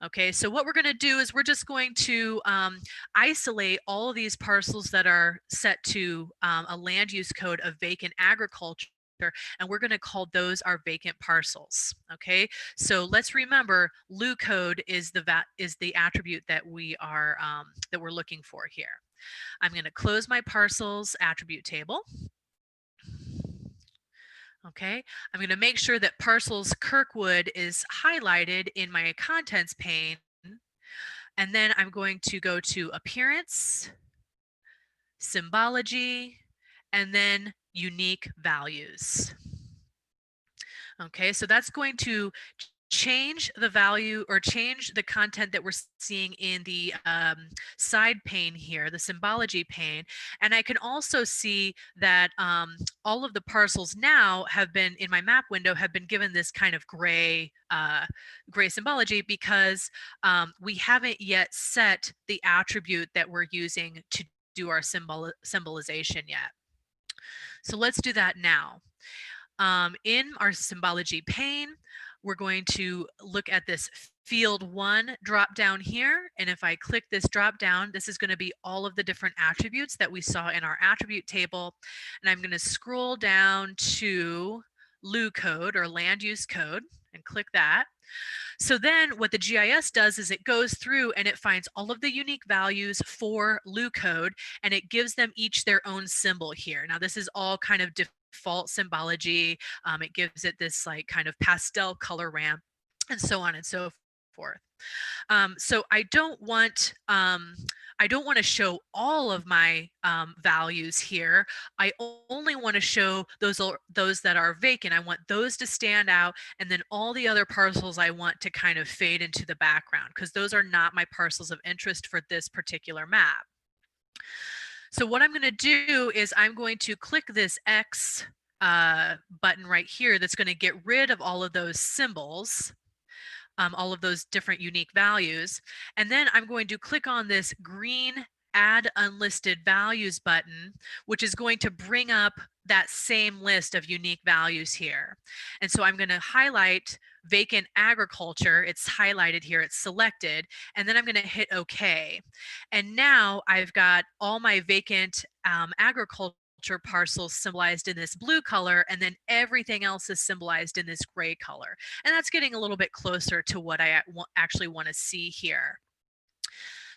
Okay, so what we're going to do is we're just going to isolate all of these parcels that are set to a land use code of vacant agriculture, and we're going to call those our vacant parcels. Okay, so let's remember LU code is the attribute that we're looking for here. I'm going to close my parcels attribute table. Okay, I'm going to make sure that parcels Kirkwood is highlighted in my contents pane. And then I'm going to go to appearance, symbology, and then unique values. Okay, so that's going to change the value or change the content that we're seeing in the side pane here, the symbology pane. And I can also see that all of the parcels now have been, in my map window, have been given this kind of gray symbology because we haven't yet set the attribute that we're using to do our symbolization yet. So let's do that now. In our symbology pane, we're going to look at this field 1 drop down here. And if I click this drop down, this is going to be all of the different attributes that we saw in our attribute table. And I'm going to scroll down to LU code, or land use code. and click that. So then what the GIS does is it goes through and it finds all of the unique values for Lu code, and it gives them each their own symbol here. Now this is all kind of default symbology. It gives it this like kind of pastel color ramp and so on and so forth. So I don't want to show all of my values here. I only want to show those that are vacant. I want those to stand out, and then all the other parcels I want to kind of fade into the background because those are not my parcels of interest for this particular map. So what I'm going to do is I'm going to click this X button right here that's going to get rid of all of those symbols. All of those different unique values. And then I'm going to click on this green Add Unlisted Values button, which is going to bring up that same list of unique values here. And so I'm going to highlight vacant agriculture. It's highlighted here, it's selected, and then I'm going to hit OK. And now I've got all my vacant agriculture parcels symbolized in this blue color, and then everything else is symbolized in this gray color. And that's getting a little bit closer to what I actually want to see here.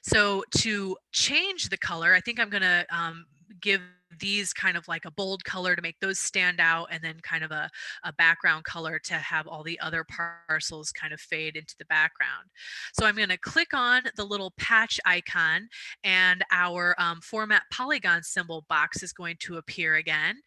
So to change the color, I think I'm going to give these kind of like a bold color to make those stand out, and then kind of a background color to have all the other parcels kind of fade into the background. So I'm going to click on the little patch icon, and our format polygon symbol box is going to appear again,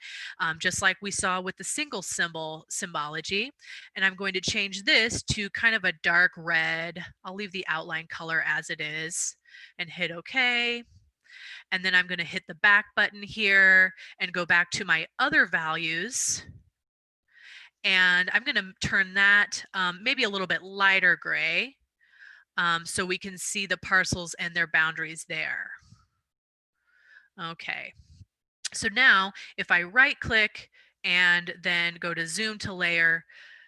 just like we saw with the single symbol symbology. And I'm going to change this to kind of a dark red. I'll leave the outline color as it is and hit OK. And then I'm going to hit the back button here and go back to my other values. And I'm going to turn that maybe a little bit lighter gray so we can see the parcels and their boundaries there. Okay. So now if I right click and then go to zoom to layer,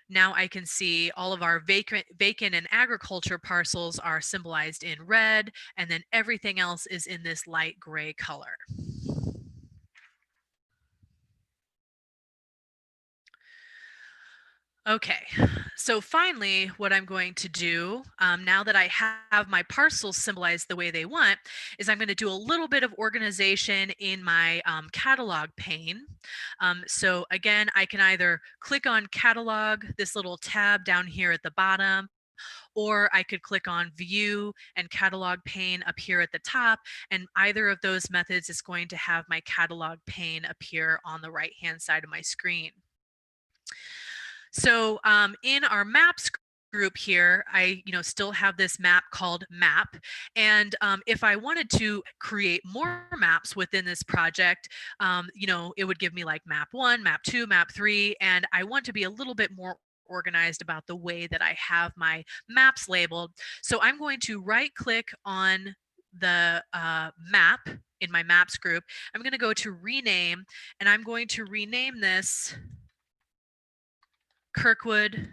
now I can see all of our vacant and agriculture parcels are symbolized in red, and then everything else is in this light gray color. Okay, so finally, what I'm going to do, now that I have my parcels symbolized the way they want, is I'm going to do a little bit of organization in my catalog pane. So again, I can either click on catalog, this little tab down here at the bottom, or I could click on view and catalog pane up here at the top, and either of those methods is going to have my catalog pane appear on the right hand side of my screen. So in our maps group here, I still have this map called map, and if I wanted to create more maps within this project, it would give me like map 1, map 2, map 3, and I want to be a little bit more organized about the way that I have my maps labeled. So I'm going to right click on the map in my maps group. I'm going to go to rename, and I'm going to rename this Kirkwood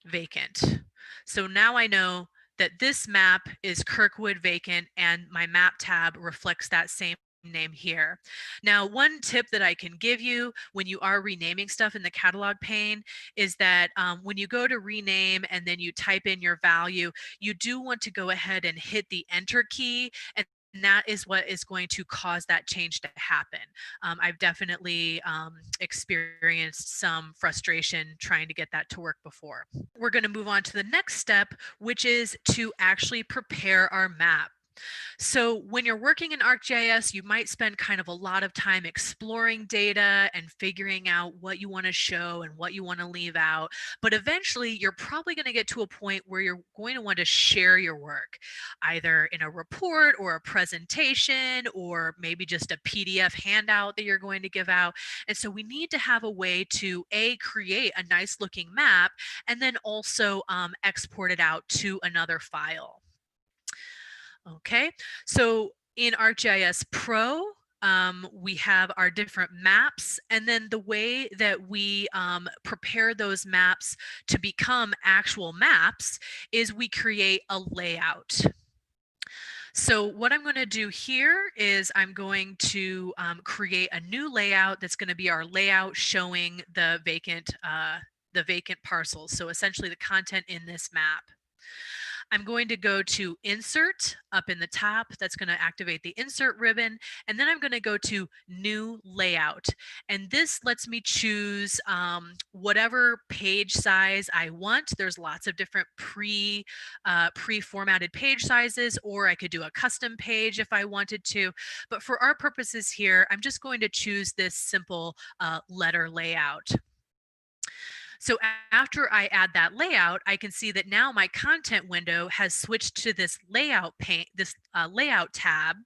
vacant. So now I know that this map is Kirkwood vacant, and my map tab reflects that same name here. Now, one tip that I can give you when you are renaming stuff in the catalog pane is that when you go to rename and then you type in your value, you do want to go ahead and hit the enter key, and that is what is going to cause that change to happen. I've definitely experienced some frustration trying to get that to work before. We're going to move on to the next step, which is to actually prepare our map. So when you're working in ArcGIS, you might spend kind of a lot of time exploring data and figuring out what you want to show and what you want to leave out. But eventually, you're probably going to get to a point where you're going to want to share your work, either in a report or a presentation, or maybe just a PDF handout that you're going to give out. And so we need to have a way to create a nice looking map, and then also export it out to another file. Okay, so in ArcGIS Pro, we have our different maps, and then the way that we prepare those maps to become actual maps is we create a layout. So what I'm going to do here is I'm going to create a new layout that's going to be our layout showing the vacant the vacant parcels, so essentially the content in this map. I'm going to go to Insert up in the top. That's going to activate the Insert ribbon. And then I'm going to go to New Layout. And this lets me choose whatever page size I want. There's lots of different pre-formatted page sizes, or I could do a custom page if I wanted to. But for our purposes here, I'm just going to choose this simple letter layout. So after I add that layout, I can see that now my content window has switched to this layout pane, this layout tab.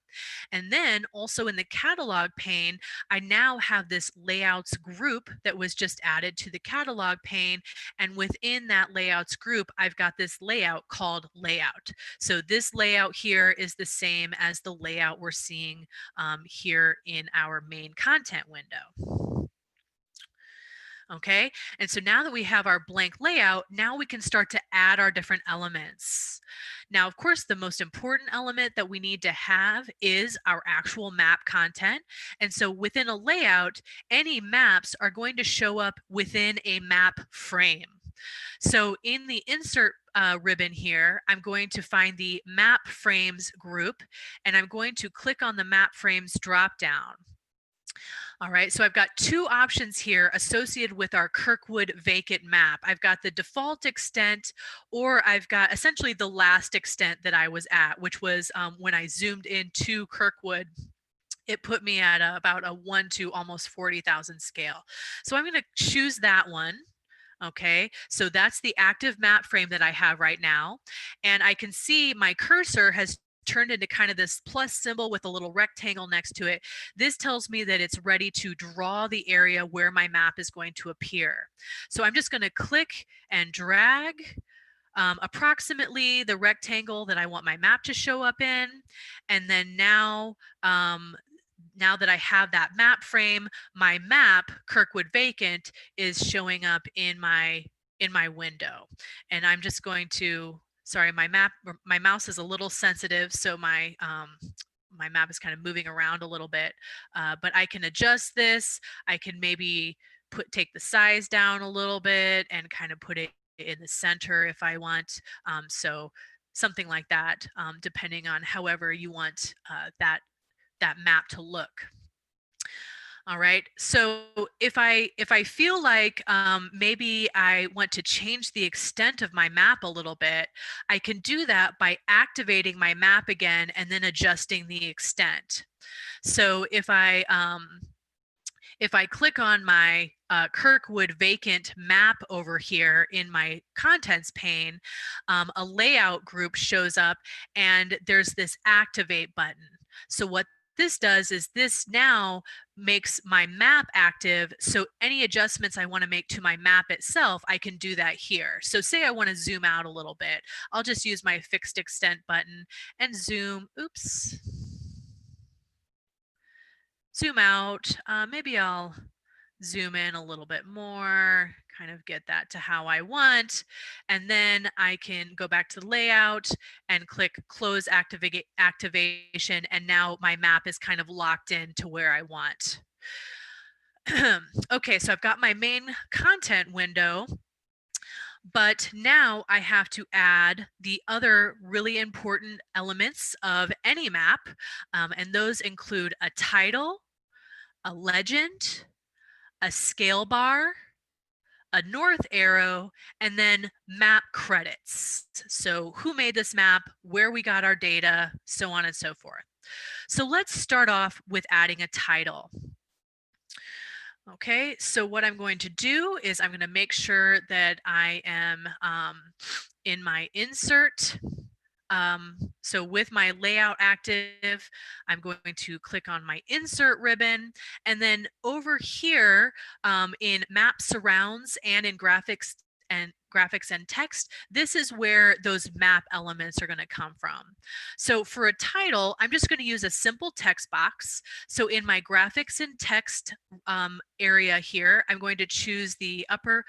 And then also in the catalog pane, I now have this layouts group that was just added to the catalog pane. And within that layouts group, I've got this layout called layout. So this layout here is the same as the layout we're seeing here in our main content window. Okay, and so now that we have our blank layout, now we can start to add our different elements. Now, of course, the most important element that we need to have is our actual map content. And so within a layout, any maps are going to show up within a map frame. So in the insert ribbon here, I'm going to find the map frames group, and I'm going to click on the map frames drop down. All right, so I've got two options here associated with our Kirkwood vacant map. I've got the default extent, or I've got essentially the last extent that I was at, which was when I zoomed into Kirkwood, it put me at about a 1 to almost 40,000 scale. So I'm gonna choose that one. Okay, so that's the active map frame that I have right now. And I can see my cursor has turned into kind of this plus symbol with a little rectangle next to it. This tells me that it's ready to draw the area where my map is going to appear. So I'm just going to click and drag approximately the rectangle that I want my map to show up in. And then now that I have that map frame, my map, Kirkwood Vacant, is showing up in my window. And I'm just going to, sorry, my mouse is a little sensitive, so my map is kind of moving around a little bit. But I can adjust this. I can maybe take the size down a little bit and kind of put it in the center if I want. So something like that, depending on however you want that map to look. All right, so if I feel like maybe I want to change the extent of my map a little bit, I can do that by activating my map again and then adjusting the extent. So if I click on my Kirkwood vacant map over here in my contents pane, a layout group shows up and there's this activate button. So what this does is this now makes my map active, so any adjustments I want to make to my map itself, I can do that here. So say I want to zoom out a little bit, I'll just use my fixed extent button and zoom out. Maybe I'll zoom in a little bit more, kind of get that to how I want. And then I can go back to the layout and click close activation. And now my map is kind of locked in to where I want. Okay, so I've got my main content window, but now I have to add the other really important elements of any map. And those include a title, a legend, a scale bar, a north arrow, and then map credits. So who made this map, where we got our data, so on and so forth. So let's start off with adding a title. Okay, so what I'm going to do is I'm going to make sure that I am in my insert. So with my layout active, I'm going to click on my insert ribbon, and then over here in map surrounds and in graphics and text, this is where those map elements are going to come from. So for a title, I'm just going to use a simple text box. So in my graphics and text area here, I'm going to choose the upper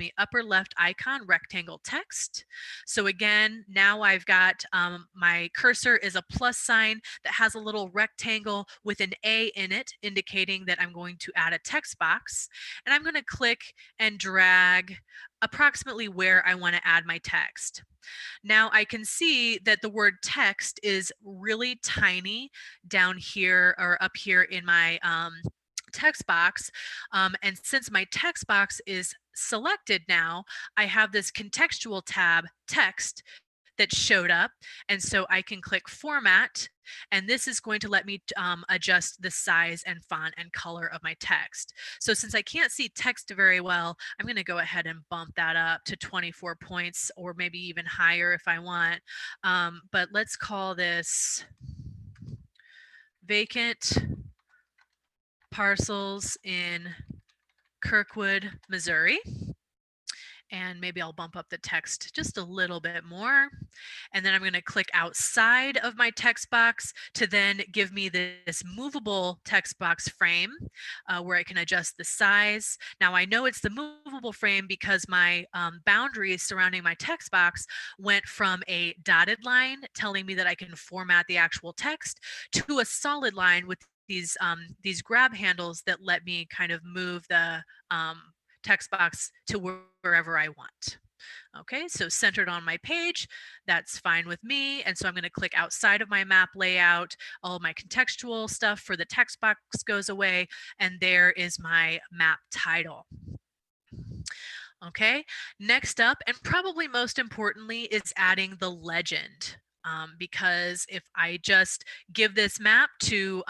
me, upper left icon, rectangle text. So again, now I've got my cursor is a plus sign that has a little rectangle with an A in it, indicating that I'm going to add a text box. And I'm going to click and drag approximately where I want to add my text. Now I can see that the word text is really tiny down here or up here in my text box. And since my text box is selected now, I have this contextual tab, text, that showed up. And so I can click format, and this is going to let me adjust the size and font and color of my text. So since I can't see text very well, I'm going to go ahead and bump that up to 24 points or maybe even higher if I want. But let's call this vacant parcels in Kirkwood, Missouri. And maybe I'll bump up the text just a little bit more. And then I'm going to click outside of my text box to then give me this movable text box frame where I can adjust the size. Now I know it's the movable frame because my boundaries surrounding my text box went from a dotted line telling me that I can format the actual text to a solid line with these grab handles that let me kind of move the text box to wherever I want. Okay, so centered on my page, that's fine with me. And so I'm going to click outside of my map layout. All of my contextual stuff for the text box goes away, and there is my map title. Okay, next up, and probably most importantly, is adding the legend. Because if I just give this map to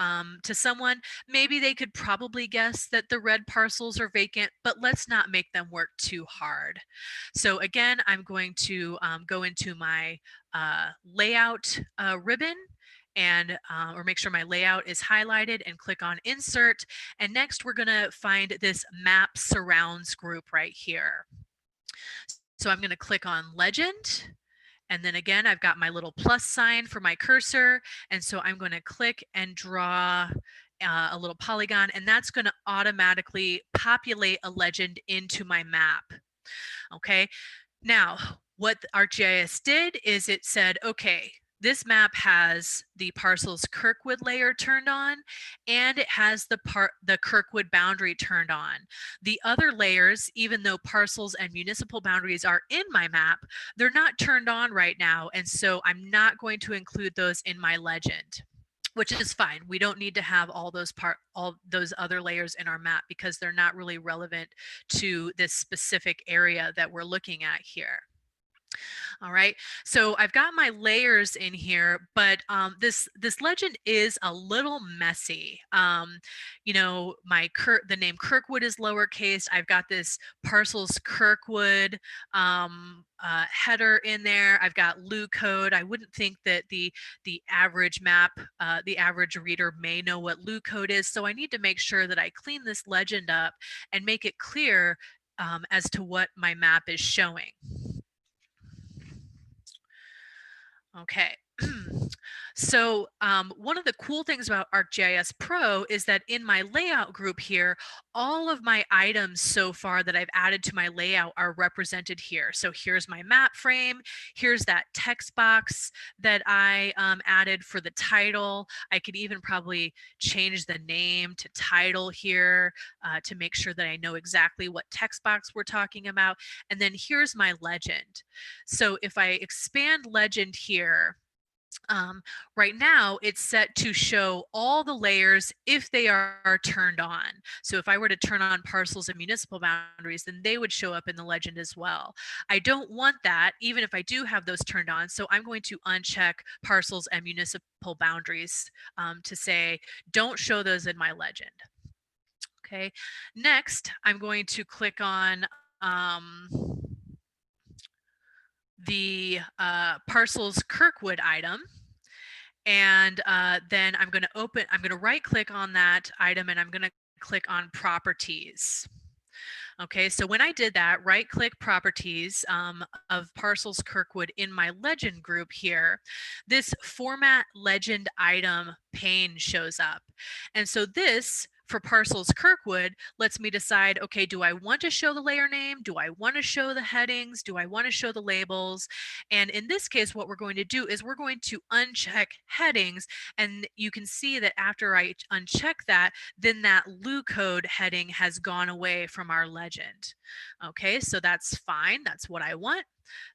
someone, maybe they could probably guess that the red parcels are vacant, but let's not make them work too hard. So again, I'm going to go into my layout ribbon and or make sure my layout is highlighted and click on insert. And next we're going to find this map surrounds group right here. So I'm going to click on legend. And then again, I've got my little plus sign for my cursor. And so I'm going to click and draw a little polygon, and that's going to automatically populate a legend into my map. Okay. Now, what ArcGIS did is it said, okay, this map has the parcel's Kirkwood layer turned on, and it has the Kirkwood boundary turned on. The other layers, even though parcels and municipal boundaries are in my map, they're not turned on right now, and so I'm not going to include those in my legend, which is fine. We don't need to have all those other layers in our map because they're not really relevant to this specific area that we're looking at here. All right, so I've got my layers in here, but this legend is a little messy. You know, the name Kirkwood is lowercase. I've got this parcels Kirkwood header in there. I've got Lu code. I wouldn't think that the average map, the average reader may know what Lu code is, so I need to make sure that I clean this legend up and make it clear as to what my map is showing. Okay. So one of the cool things about ArcGIS Pro is that in my layout group here, all of my items so far that I've added to my layout are represented here. So here's my map frame. Here's that text box that I added for the title. I could even probably change the name to title here to make sure that I know exactly what text box we're talking about. And then here's my legend. So if I expand legend here, right now it's set to show all the layers if they are turned on. So if I were to turn on parcels and municipal boundaries, then they would show up in the legend as well. I don't want that, even if I do have those turned on. So I'm going to uncheck parcels and municipal boundaries to say, don't show those in my legend. Okay, next I'm going to click on the parcels Kirkwood item. And then I'm going to right click on that item and I'm going to click on properties. Okay, so when I did that, right click properties of parcels Kirkwood in my legend group here, this format legend item pane shows up. And so this for parcels Kirkwood lets me decide, okay, do I want to show the layer name? Do I want to show the headings? Do I want to show the labels? And in this case, what we're going to do is we're going to uncheck headings. And you can see that after I uncheck that, then that Lu code heading has gone away from our legend. Okay, so that's fine. That's what I want.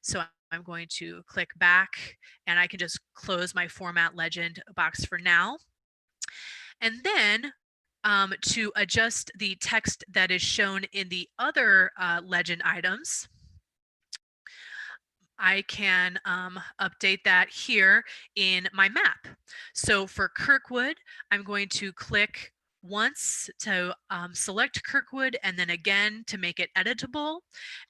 So I'm going to click back and I can just close my format legend box for now. And then to adjust the text that is shown in the other legend items, I can update that here in my map. So for Kirkwood, I'm going to click once to select Kirkwood and then again to make it editable.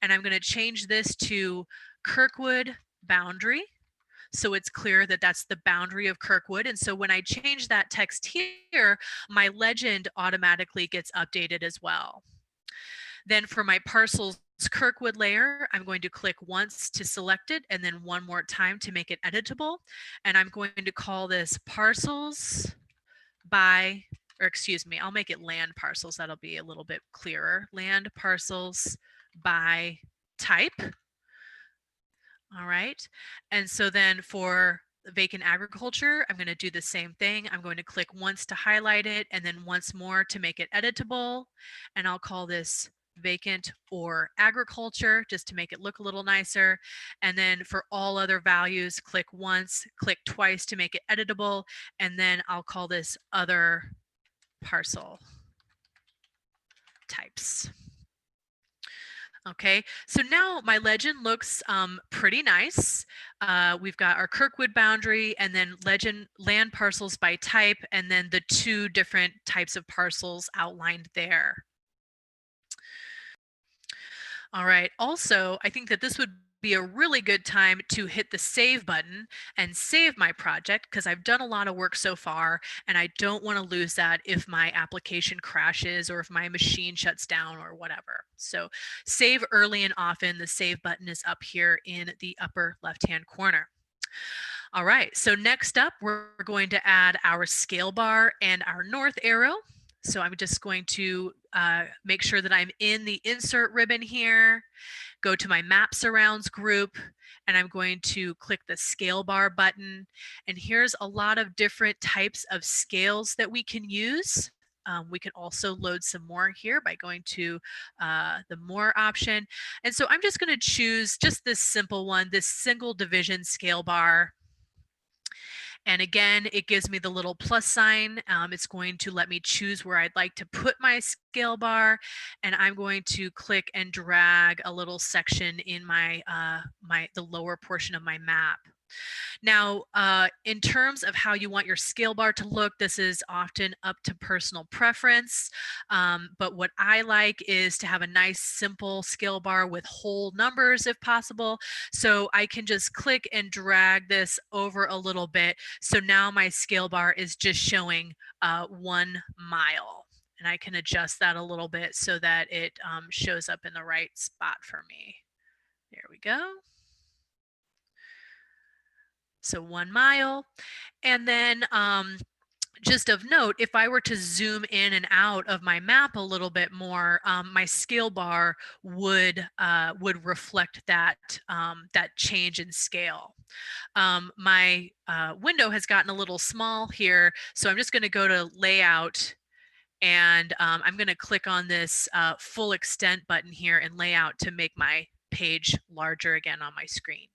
And I'm going to change this to Kirkwood boundary. So it's clear that that's the boundary of Kirkwood. And so when I change that text here, my legend automatically gets updated as well. Then for my parcels Kirkwood layer, I'm going to click once to select it and then one more time to make it editable. And I'm going to call this parcels by, or excuse me, I'll make it land parcels. That'll be a little bit clearer. Land parcels by type. All right. And so then for vacant agriculture, I'm going to do the same thing. I'm going to click once to highlight it and then once more to make it editable. And I'll call this vacant or agriculture just to make it look a little nicer. And then for all other values, click once, click twice to make it editable. And then I'll call this other parcel types. Okay, so now my legend looks pretty nice. We've got our Kirkwood boundary and then legend land parcels by type and then the two different types of parcels outlined there. All right, also, I think that this would be a really good time to hit the save button and save my project because I've done a lot of work so far and I don't want to lose that if my application crashes or if my machine shuts down or whatever. So save early and often. The save button is up here in the upper left-hand corner. All right, so next up, we're going to add our scale bar and our north arrow. So I'm just going to make sure that I'm in the insert ribbon here, go to my map surrounds group, and I'm going to click the scale bar button. And here's a lot of different types of scales that we can use. We can also load some more here by going to the more option. And so I'm just going to choose just this simple one, this single division scale bar. And again, it gives me the little plus sign. It's going to let me choose where I'd like to put my scale bar. And I'm going to click and drag a little section in my, the lower portion of my map. Now, in terms of how you want your scale bar to look, this is often up to personal preference. But what I like is to have a nice, simple scale bar with whole numbers if possible. So I can just click and drag this over a little bit. So now my scale bar is just showing 1 mile. And I can adjust that a little bit so that it shows up in the right spot for me. There we go. So 1 mile. And then just of note, if I were to zoom in and out of my map a little bit more, my scale bar would reflect that, that change in scale. My window has gotten a little small here, so I'm just going to go to layout and I'm going to click on this full extent button here in layout to make my page larger again on my screen.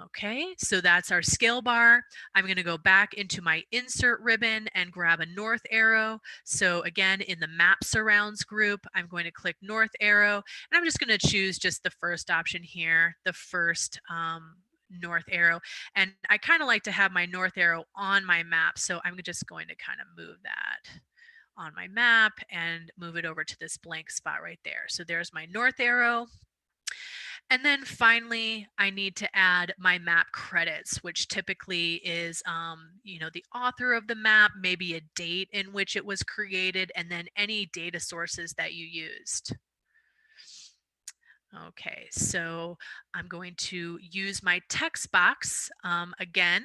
Okay, so that's our scale bar. I'm going to go back into my insert ribbon and grab a north arrow. So again, in the map surrounds group, I'm going to click north arrow and I'm just going to choose just the first option here, the first north arrow. And I kind of like to have my north arrow on my map. So I'm just going to kind of move that on my map and move it over to this blank spot right there. So there's my north arrow. And then finally, I need to add my map credits, which typically is, you know, the author of the map, maybe a date in which it was created, and then any data sources that you used. Okay, so I'm going to use my text box again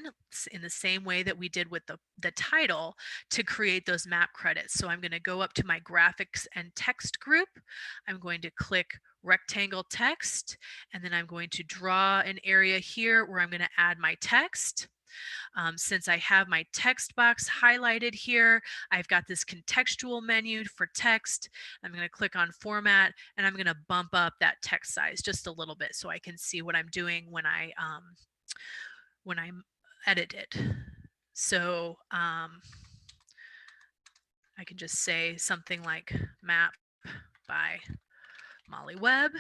in the same way that we did with the title to create those map credits. So I'm going to go up to my graphics and text group. I'm going to click rectangle text, and then I'm going to draw an area here where I'm going to add my text. Since I have my text box highlighted here, I've got this contextual menu for text. I'm going to click on format, and I'm going to bump up that text size just a little bit so I can see what I'm doing when I edit it. So I can just say something like map by Molly Webb.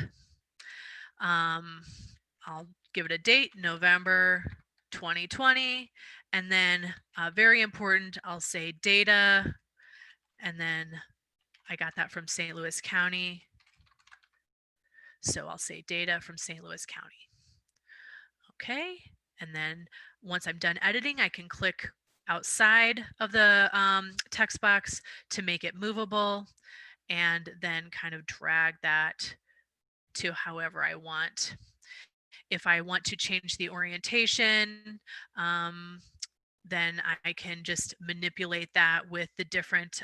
I'll give it a date, November 2020, and then very important, I'll say data, and then I got that from St. Louis County, so I'll say data from St. Louis County. Okay, and then once I'm done editing, I can click outside of the text box to make it movable, and then kind of drag that to however I want. If I want to change the orientation, then I can just manipulate that with the different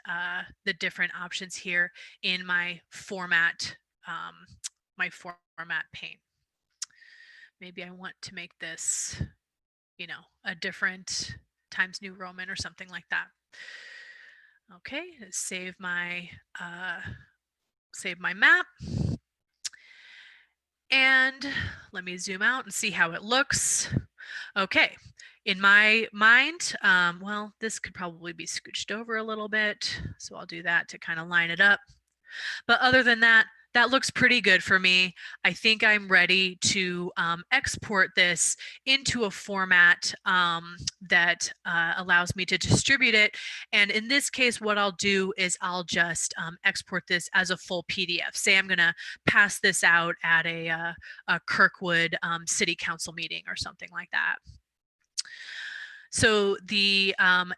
options here in my format pane. Maybe I want to make this, a different Times New Roman or something like that. Okay, save my map. And let me zoom out and see how it looks. Okay, in my mind, well, this could probably be scooched over a little bit. So I'll do that to kind of line it up. But other than that, that looks pretty good for me. I think I'm ready to export this into a format that allows me to distribute it. And in this case, what I'll do is I'll just export this as a full PDF. Say I'm going to pass this out at a Kirkwood City Council meeting or something like that. So the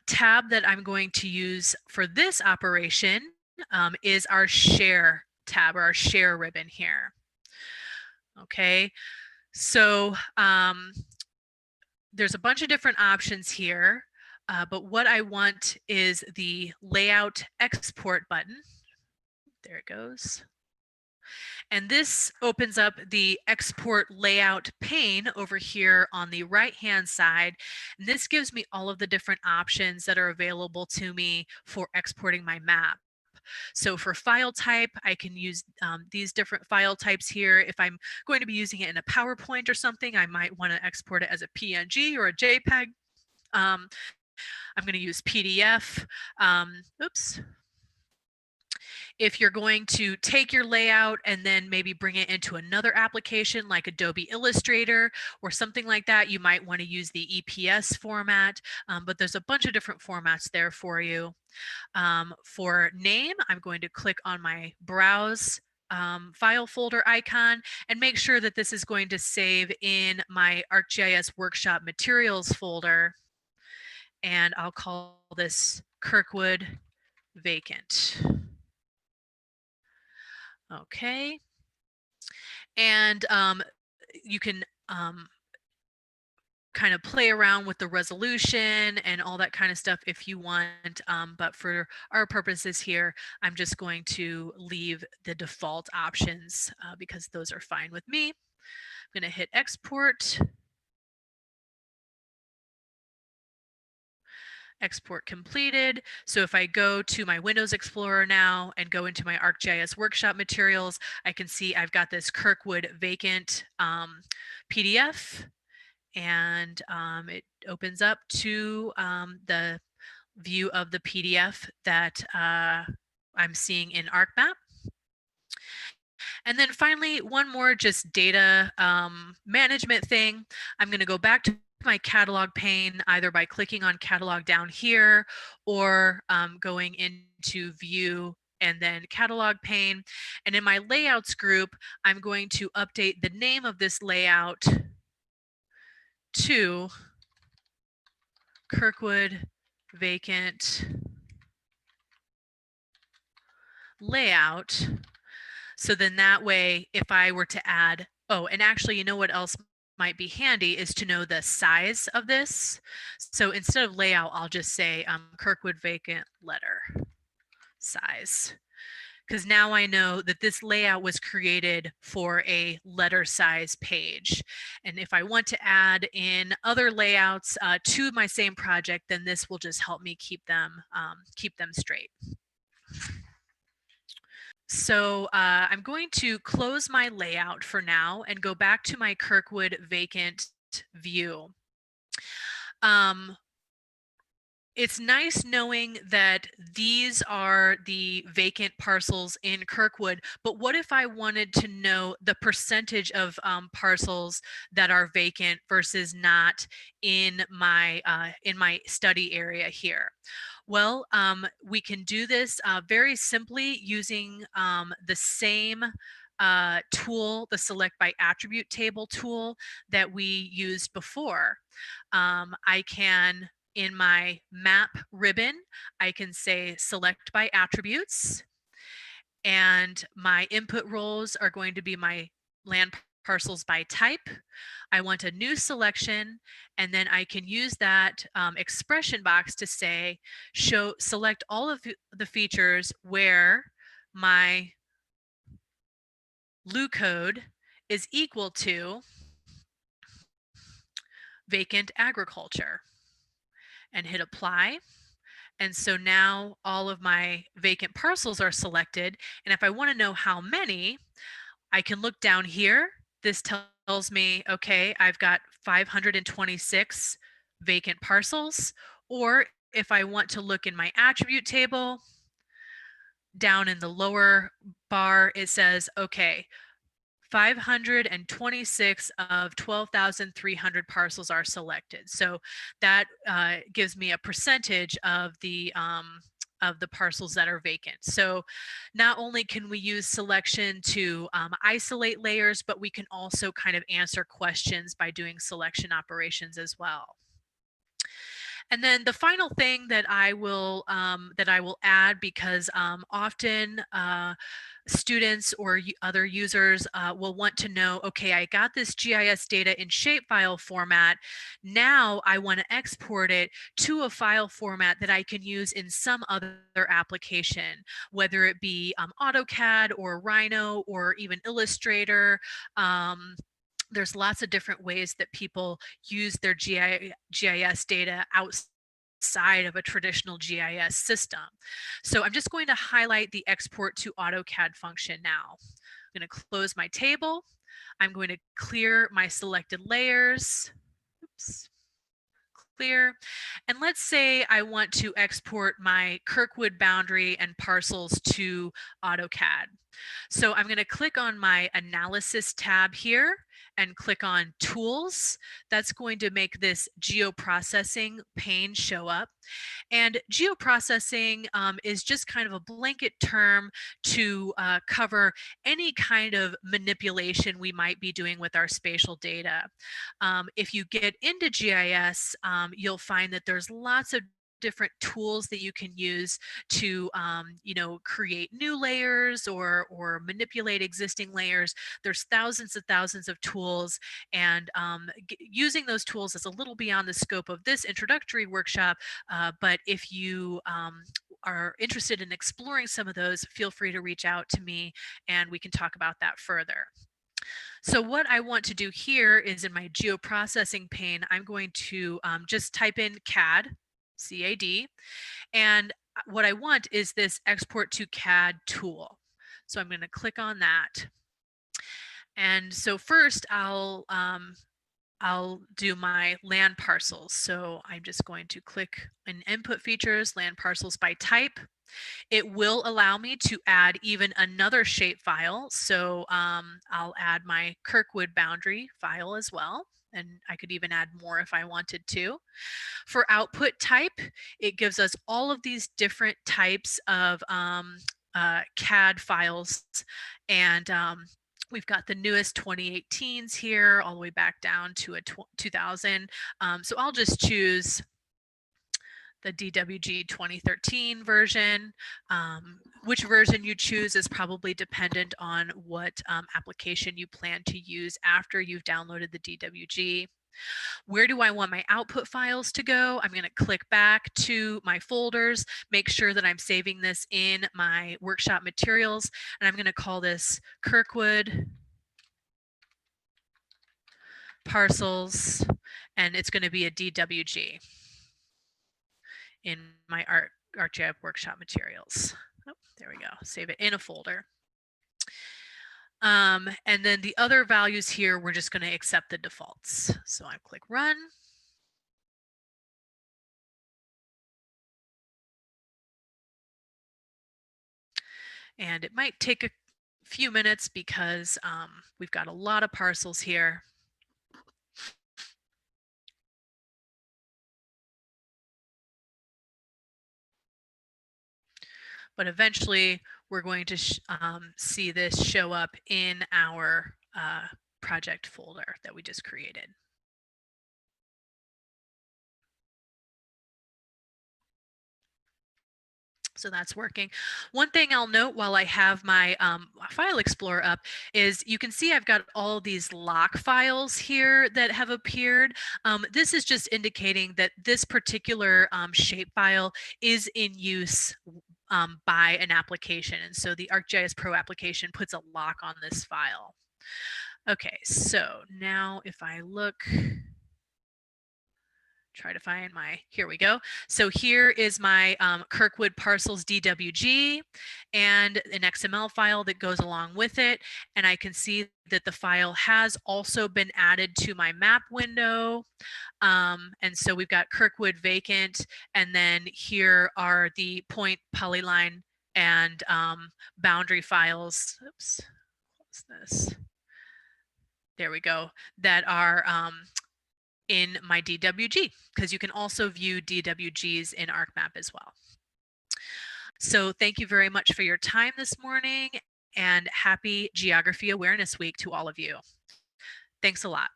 tab that I'm going to use for this operation is our share tab, or our share ribbon here. Okay, so there's a bunch of different options here, but what I want is the layout export button. There it goes. And this opens up the export layout pane over here on the right-hand side. And this gives me all of the different options that are available to me for exporting my map. So for file type, I can use these different file types here. If I'm going to be using it in a PowerPoint or something, I might want to export it as a PNG or a JPEG. I'm going to use PDF. Oops. If you're going to take your layout and then maybe bring it into another application like Adobe Illustrator or something like that, you might want to use the EPS format, but there's a bunch of different formats there for you. For name, I'm going to click on my browse file folder icon and make sure that this is going to save in my ArcGIS workshop materials folder. And I'll call this Kirkwood vacant. Okay. And you can kind of play around with the resolution and all that kind of stuff if you want. But for our purposes here, I'm just going to leave the default options because those are fine with me. I'm going to hit export. Export completed. So if I go to my Windows Explorer now and go into my ArcGIS workshop materials, I can see I've got this Kirkwood vacant PDF, and it opens up to the view of the PDF that I'm seeing in ArcMap. And then finally, one more just data management thing. I'm going to go back to my catalog pane either by clicking on catalog down here or going into view and then catalog pane. And in my layouts group, I'm going to update the name of this layout to Kirkwood vacant layout. So then that way, if I were to add, oh, and actually, you know what else might be handy is to know the size of this. So instead of layout, I'll just say Kirkwood vacant letter size, because now I know that this layout was created for a letter size page. And if I want to add in other layouts to my same project, then this will just help me keep them straight. So I'm going to close my layout for now and go back to my Kirkwood vacant view. It's nice knowing that these are the vacant parcels in Kirkwood, but what if I wanted to know the percentage of parcels that are vacant versus not in my study area here? Well, we can do this very simply using the same tool, the Select by Attribute table tool that we used before. I can, in my map ribbon, I can say Select by Attributes, and my input roles are going to be my land parcels by type. I want a new selection, and then I can use that expression box to say, select all of the features where my LU code is equal to vacant agriculture, and hit apply. And so now all of my vacant parcels are selected. And if I want to know how many, I can look down here. This tells me, okay, I've got 526 vacant parcels. Or if I want to look in my attribute table, down in the lower bar, it says, okay, 526 of 12,300 parcels are selected. So that gives me a percentage of the parcels that are vacant. So not only can we use selection to isolate layers, but we can also kind of answer questions by doing selection operations as well. And then the final thing that I will add, because often students or other users will want to know, okay, I got this GIS data in shapefile format. Now I want to export it to a file format that I can use in some other application, whether it be AutoCAD or Rhino or even Illustrator. There's lots of different ways that people use their GIS data outside of a traditional GIS system. So I'm just going to highlight the export to AutoCAD function now. I'm going to close my table. I'm going to clear my selected layers. Oops. Clear. And let's say I want to export my Kirkwood boundary and parcels to AutoCAD. So I'm going to click on my analysis tab here and click on tools. That's going to make this geoprocessing pane show up. And geoprocessing is just kind of a blanket term to cover any kind of manipulation we might be doing with our spatial data. If you get into GIS, you'll find that there's lots of different tools that you can use to create new layers or manipulate existing layers. There's thousands of tools, and using those tools is a little beyond the scope of this introductory workshop, but if you are interested in exploring some of those, feel free to reach out to me and we can talk about that further. So what I want to do here is, in my geoprocessing pane, I'm going to just type in CAD, C-A-D, and what I want is this export to CAD tool. So I'm going to click on that. And so first I'll do my land parcels. So I'm just going to click in input features, land parcels by type. It will allow me to add even another shape file. So I'll add my Kirkwood boundary file as well. And I could even add more if I wanted to. For output type, it gives us all of these different types of CAD files. And we've got the newest 2018s here, all the way back down to a 2000. So I'll just choose the DWG 2013 version. Which version you choose is probably dependent on what application you plan to use after you've downloaded the DWG. Where do I want my output files to go? I'm going to click back to my folders, make sure that I'm saving this in my workshop materials, and I'm going to call this Kirkwood parcels, and it's going to be a DWG in my ArcGIS workshop materials. Oh, there we go. Save it in a folder. And then the other values here, we're just going to accept the defaults. So I click run. And it might take a few minutes because we've got a lot of parcels here. But eventually we're going to see this show up in our project folder that we just created. So that's working. One thing I'll note while I have my File Explorer up is you can see I've got all these lock files here that have appeared. This is just indicating that this particular shapefile is in use by an application. And so the ArcGIS Pro application puts a lock on this file. Okay, so now if I look, try to find my, here we go. So here is my Kirkwood parcels DWG and an XML file that goes along with it. And I can see that the file has also been added to my map window. And so we've got Kirkwood vacant, and then here are the point, polyline, and boundary files. Oops, what's this? There we go, that are in my DWG, because you can also view DWGs in ArcMap as well. So thank you very much for your time this morning, and happy Geography Awareness Week to all of you. Thanks a lot.